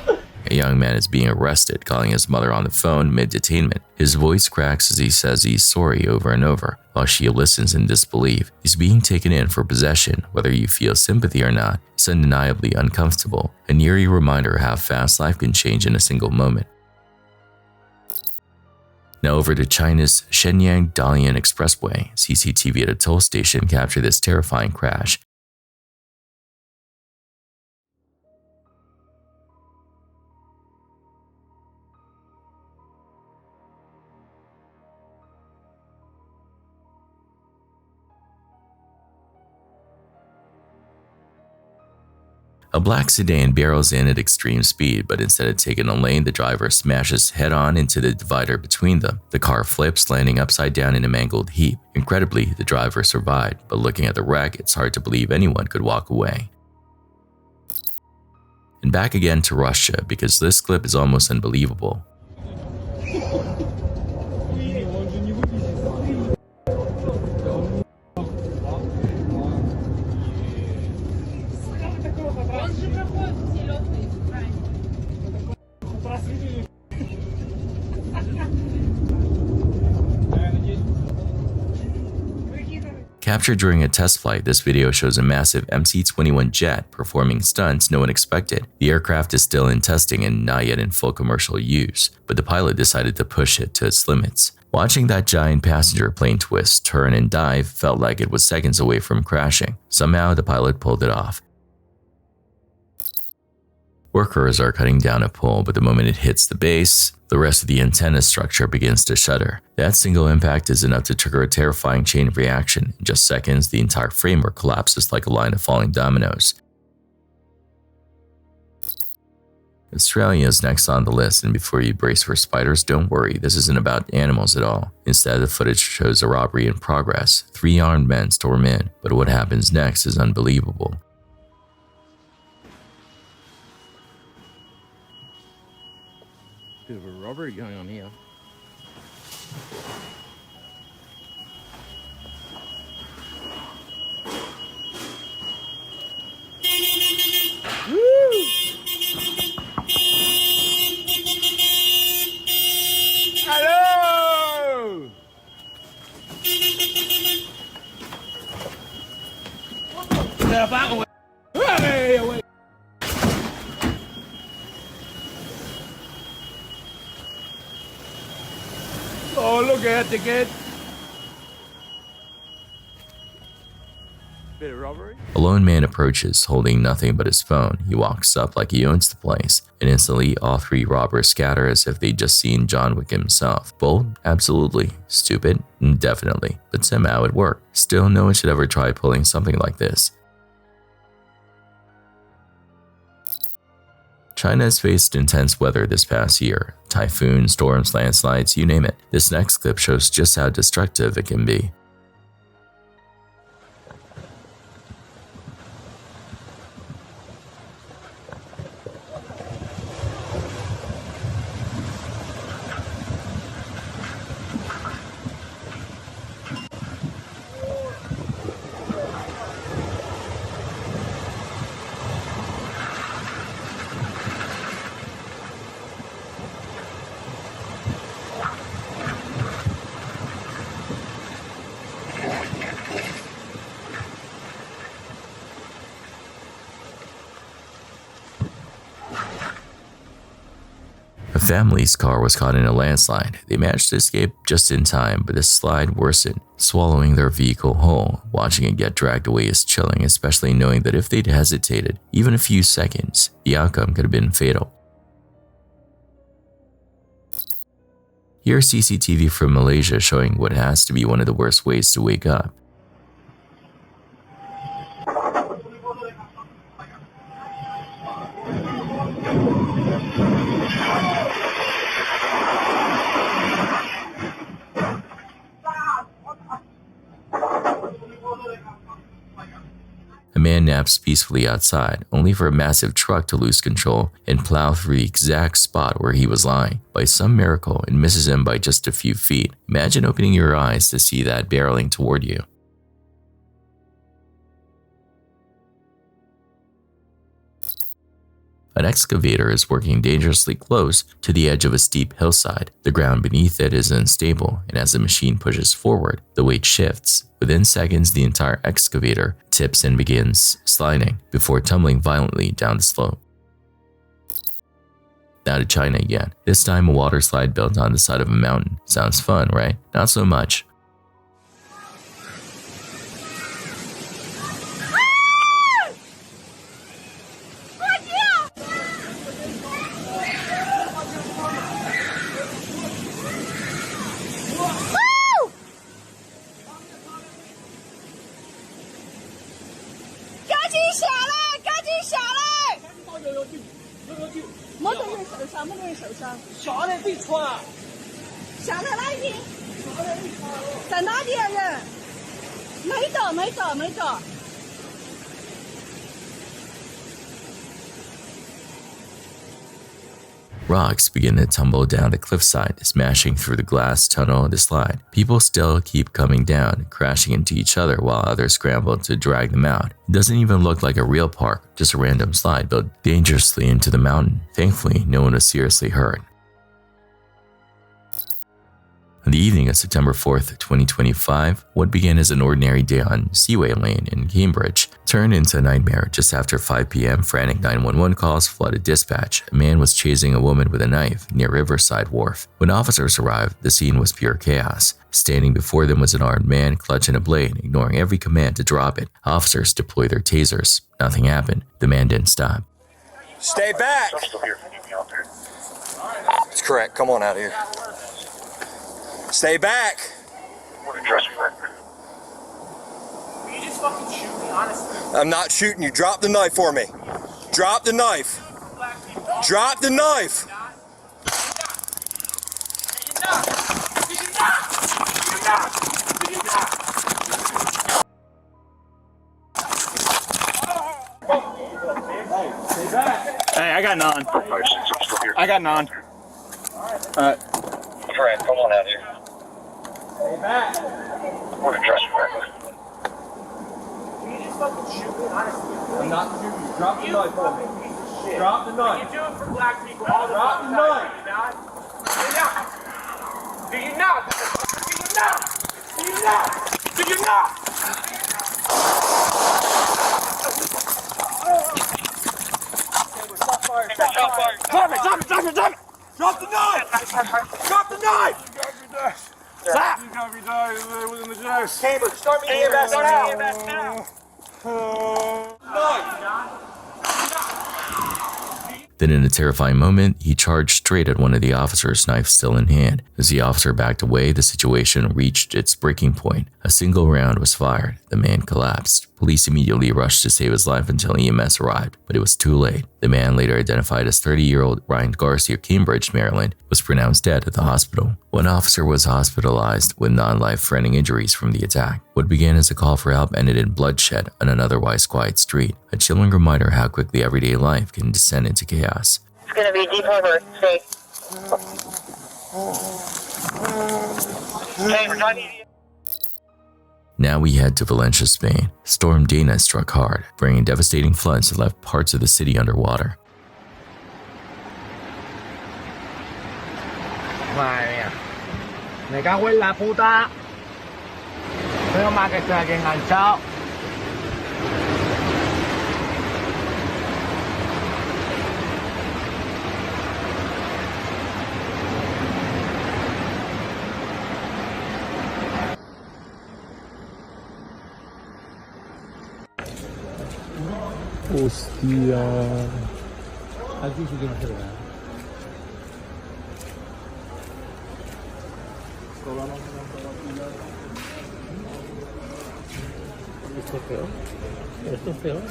A young man is being arrested, calling his mother on the phone mid-detainment. His voice cracks as he says he's sorry over and over, while she listens in disbelief. He's being taken in for possession. Whether you feel sympathy or not, it's undeniably uncomfortable, an eerie reminder of how fast life can change in a single moment. Now over to China's Shenyang-Dalian Expressway. CCTV at a toll station captured this terrifying crash. A black sedan barrels in at extreme speed, but instead of taking a lane, the driver smashes head-on into the divider between them. The car flips, landing upside down in a mangled heap. Incredibly, the driver survived, but looking at the wreck, it's hard to believe anyone could walk away. And back again to Russia, because this clip is almost unbelievable. Captured during a test flight, this video shows a massive MC-21 jet performing stunts no one expected. The aircraft is still in testing and not yet in full commercial use, but the pilot decided to push it to its limits. Watching that giant passenger plane twist, turn, and dive felt like it was seconds away from crashing. Somehow, the pilot pulled it off. Workers are cutting down a pole, but the moment it hits the base, the rest of the antenna structure begins to shudder. That single impact is enough to trigger a terrifying chain of reaction. In just seconds, the entire framework collapses like a line of falling dominoes. Australia is next on the list, and before you brace for spiders, don't worry, this isn't about animals at all. Instead, the footage shows a robbery in progress. 3 armed men storm in, but what happens next is unbelievable. Bit of a robbery going on here. Woo! Hello! Step out of the way. Hey, away. Oh, look at the kid. Bit of robbery. A lone man approaches, holding nothing but his phone. He walks up like he owns the place, and instantly all 3 robbers scatter as if they'd just seen John Wick himself. Bold? Absolutely. Stupid? Definitely. But somehow it worked. Still, no one should ever try pulling something like this. China has faced intense weather this past year. Typhoons, storms, landslides, you name it. This next clip shows just how destructive it can be. A family's car was caught in a landslide. They managed to escape just in time, but the slide worsened, swallowing their vehicle whole. Watching it get dragged away is chilling, especially knowing that if they'd hesitated even a few seconds, the outcome could have been fatal. Here's CCTV from Malaysia showing what has to be one of the worst ways to wake up. A man naps peacefully outside, only for a massive truck to lose control and plow through the exact spot where he was lying. By some miracle, it misses him by just a few feet. Imagine opening your eyes to see that barreling toward you. An excavator is working dangerously close to the edge of a steep hillside. The ground beneath it is unstable, and as the machine pushes forward, the weight shifts. Within seconds, the entire excavator tips and begins sliding before tumbling violently down the slope. Now to China again. This time a water slide built on the side of a mountain. Sounds fun, right? Not so much. Rocks begin to tumble down the cliffside, smashing through the glass tunnel of the slide. People still keep coming down, crashing into each other while others scramble to drag them out. It doesn't even look like a real park, just a random slide built dangerously into the mountain. Thankfully, no one was seriously hurt. On the evening of September 4th, 2025, what began as an ordinary day on Seaway Lane in Cambridge turned into a nightmare. Just after 5 p.m., frantic 911 calls flooded dispatch. A man was chasing a woman with a knife near Riverside Wharf. When officers arrived, the scene was pure chaos. Standing before them was an armed man clutching a blade, ignoring every command to drop it. Officers deployed their tasers. Nothing happened. The man didn't stop. Stay back! That's correct. Come on out here. Stay back! You just fucking shoot me, honestly. I'm not shooting you. Drop the knife for me. Drop the knife. Drop the knife! Hey, I got none. I got none. Alright. Fred, come on out here. Stay back. We're gonna trust you. You just fucking shoot me, honestly. I'm not shooting you. Drop the knife for me. Drop the knife. You do it for black people all the Drop time. the knife. Do you not? Do you not? Do you not? Do you not? Drop it! Drop it! Drop it! Drop it! Drop the knife! Drop the knife! Stop! You got me died within the desk. Cambridge, start me EMS now. Then in a terrifying moment, he charged straight at one of the officers, knife still in hand. As the officer backed away, the situation reached its breaking point. A single round was fired. The man collapsed. Police immediately rushed to save his life until EMS arrived, but it was too late. The man, later identified as 30-year-old Ryan Garcia of Cambridge, Maryland, was pronounced dead at the hospital. One officer was hospitalized with non-life-threatening injuries from the attack. What began as a call for help ended in bloodshed on an otherwise quiet street, a chilling reminder how quickly everyday life can descend into chaos. It's gonna be deep harbor. Stay. Now we head to Valencia, Spain. Storm Dana struck hard, bringing devastating floods that left parts of the city underwater. Madre mía. Me cago en la puta. Menos mal que estoy aquí enganchado. Hostia. Aquí sí que no se ve nada. ¿Esto es peor? ¿Esto es peor?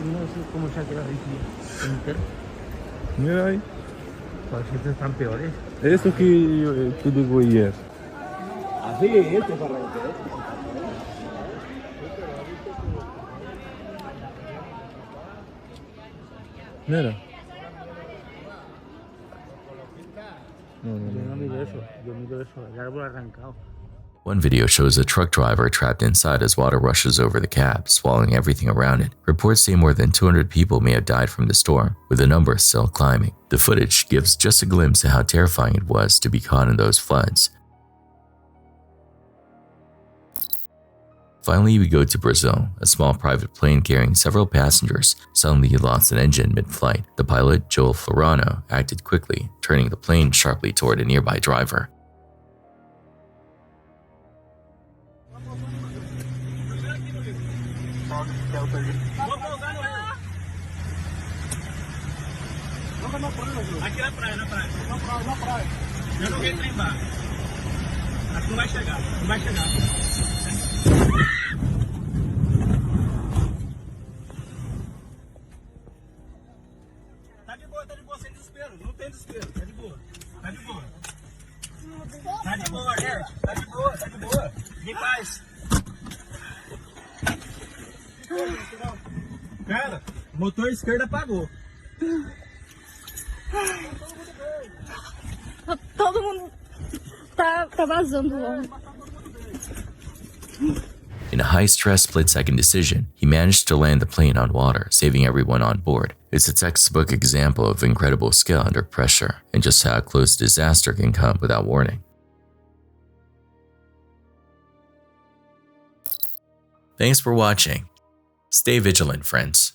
No sé cómo se ha quedado aquí. Mira ahí. Pues estos están peores. Eso que te digo ayer. Así, este farrete. Mira. Yo no miro eso, el árbol arrancado. One video shows a truck driver trapped inside as water rushes over the cab, swallowing everything around it. Reports say more than 200 people may have died from the storm, with the number still climbing. The footage gives just a glimpse of how terrifying it was to be caught in those floods. Finally, we go to Brazil. A small private plane carrying several passengers suddenly lost an engine mid-flight. The pilot, Joel Florano, acted quickly, turning the plane sharply toward a nearby driver. Aqui na praia. Na praia. Eu joguei trem embaixo. Aqui não vai chegar, Tá de boa, sem desespero. Não tem desespero, tá de boa. Tá de boa, gente. Tá de boa. Em paz. Cara, o motor esquerdo apagou. Todo mundo tá vazando logo. In a high-stress split-second decision, he managed to land the plane on water, saving everyone on board. It's a textbook example of incredible skill under pressure, and just how close disaster can come without warning. Thanks for watching. Stay vigilant, friends.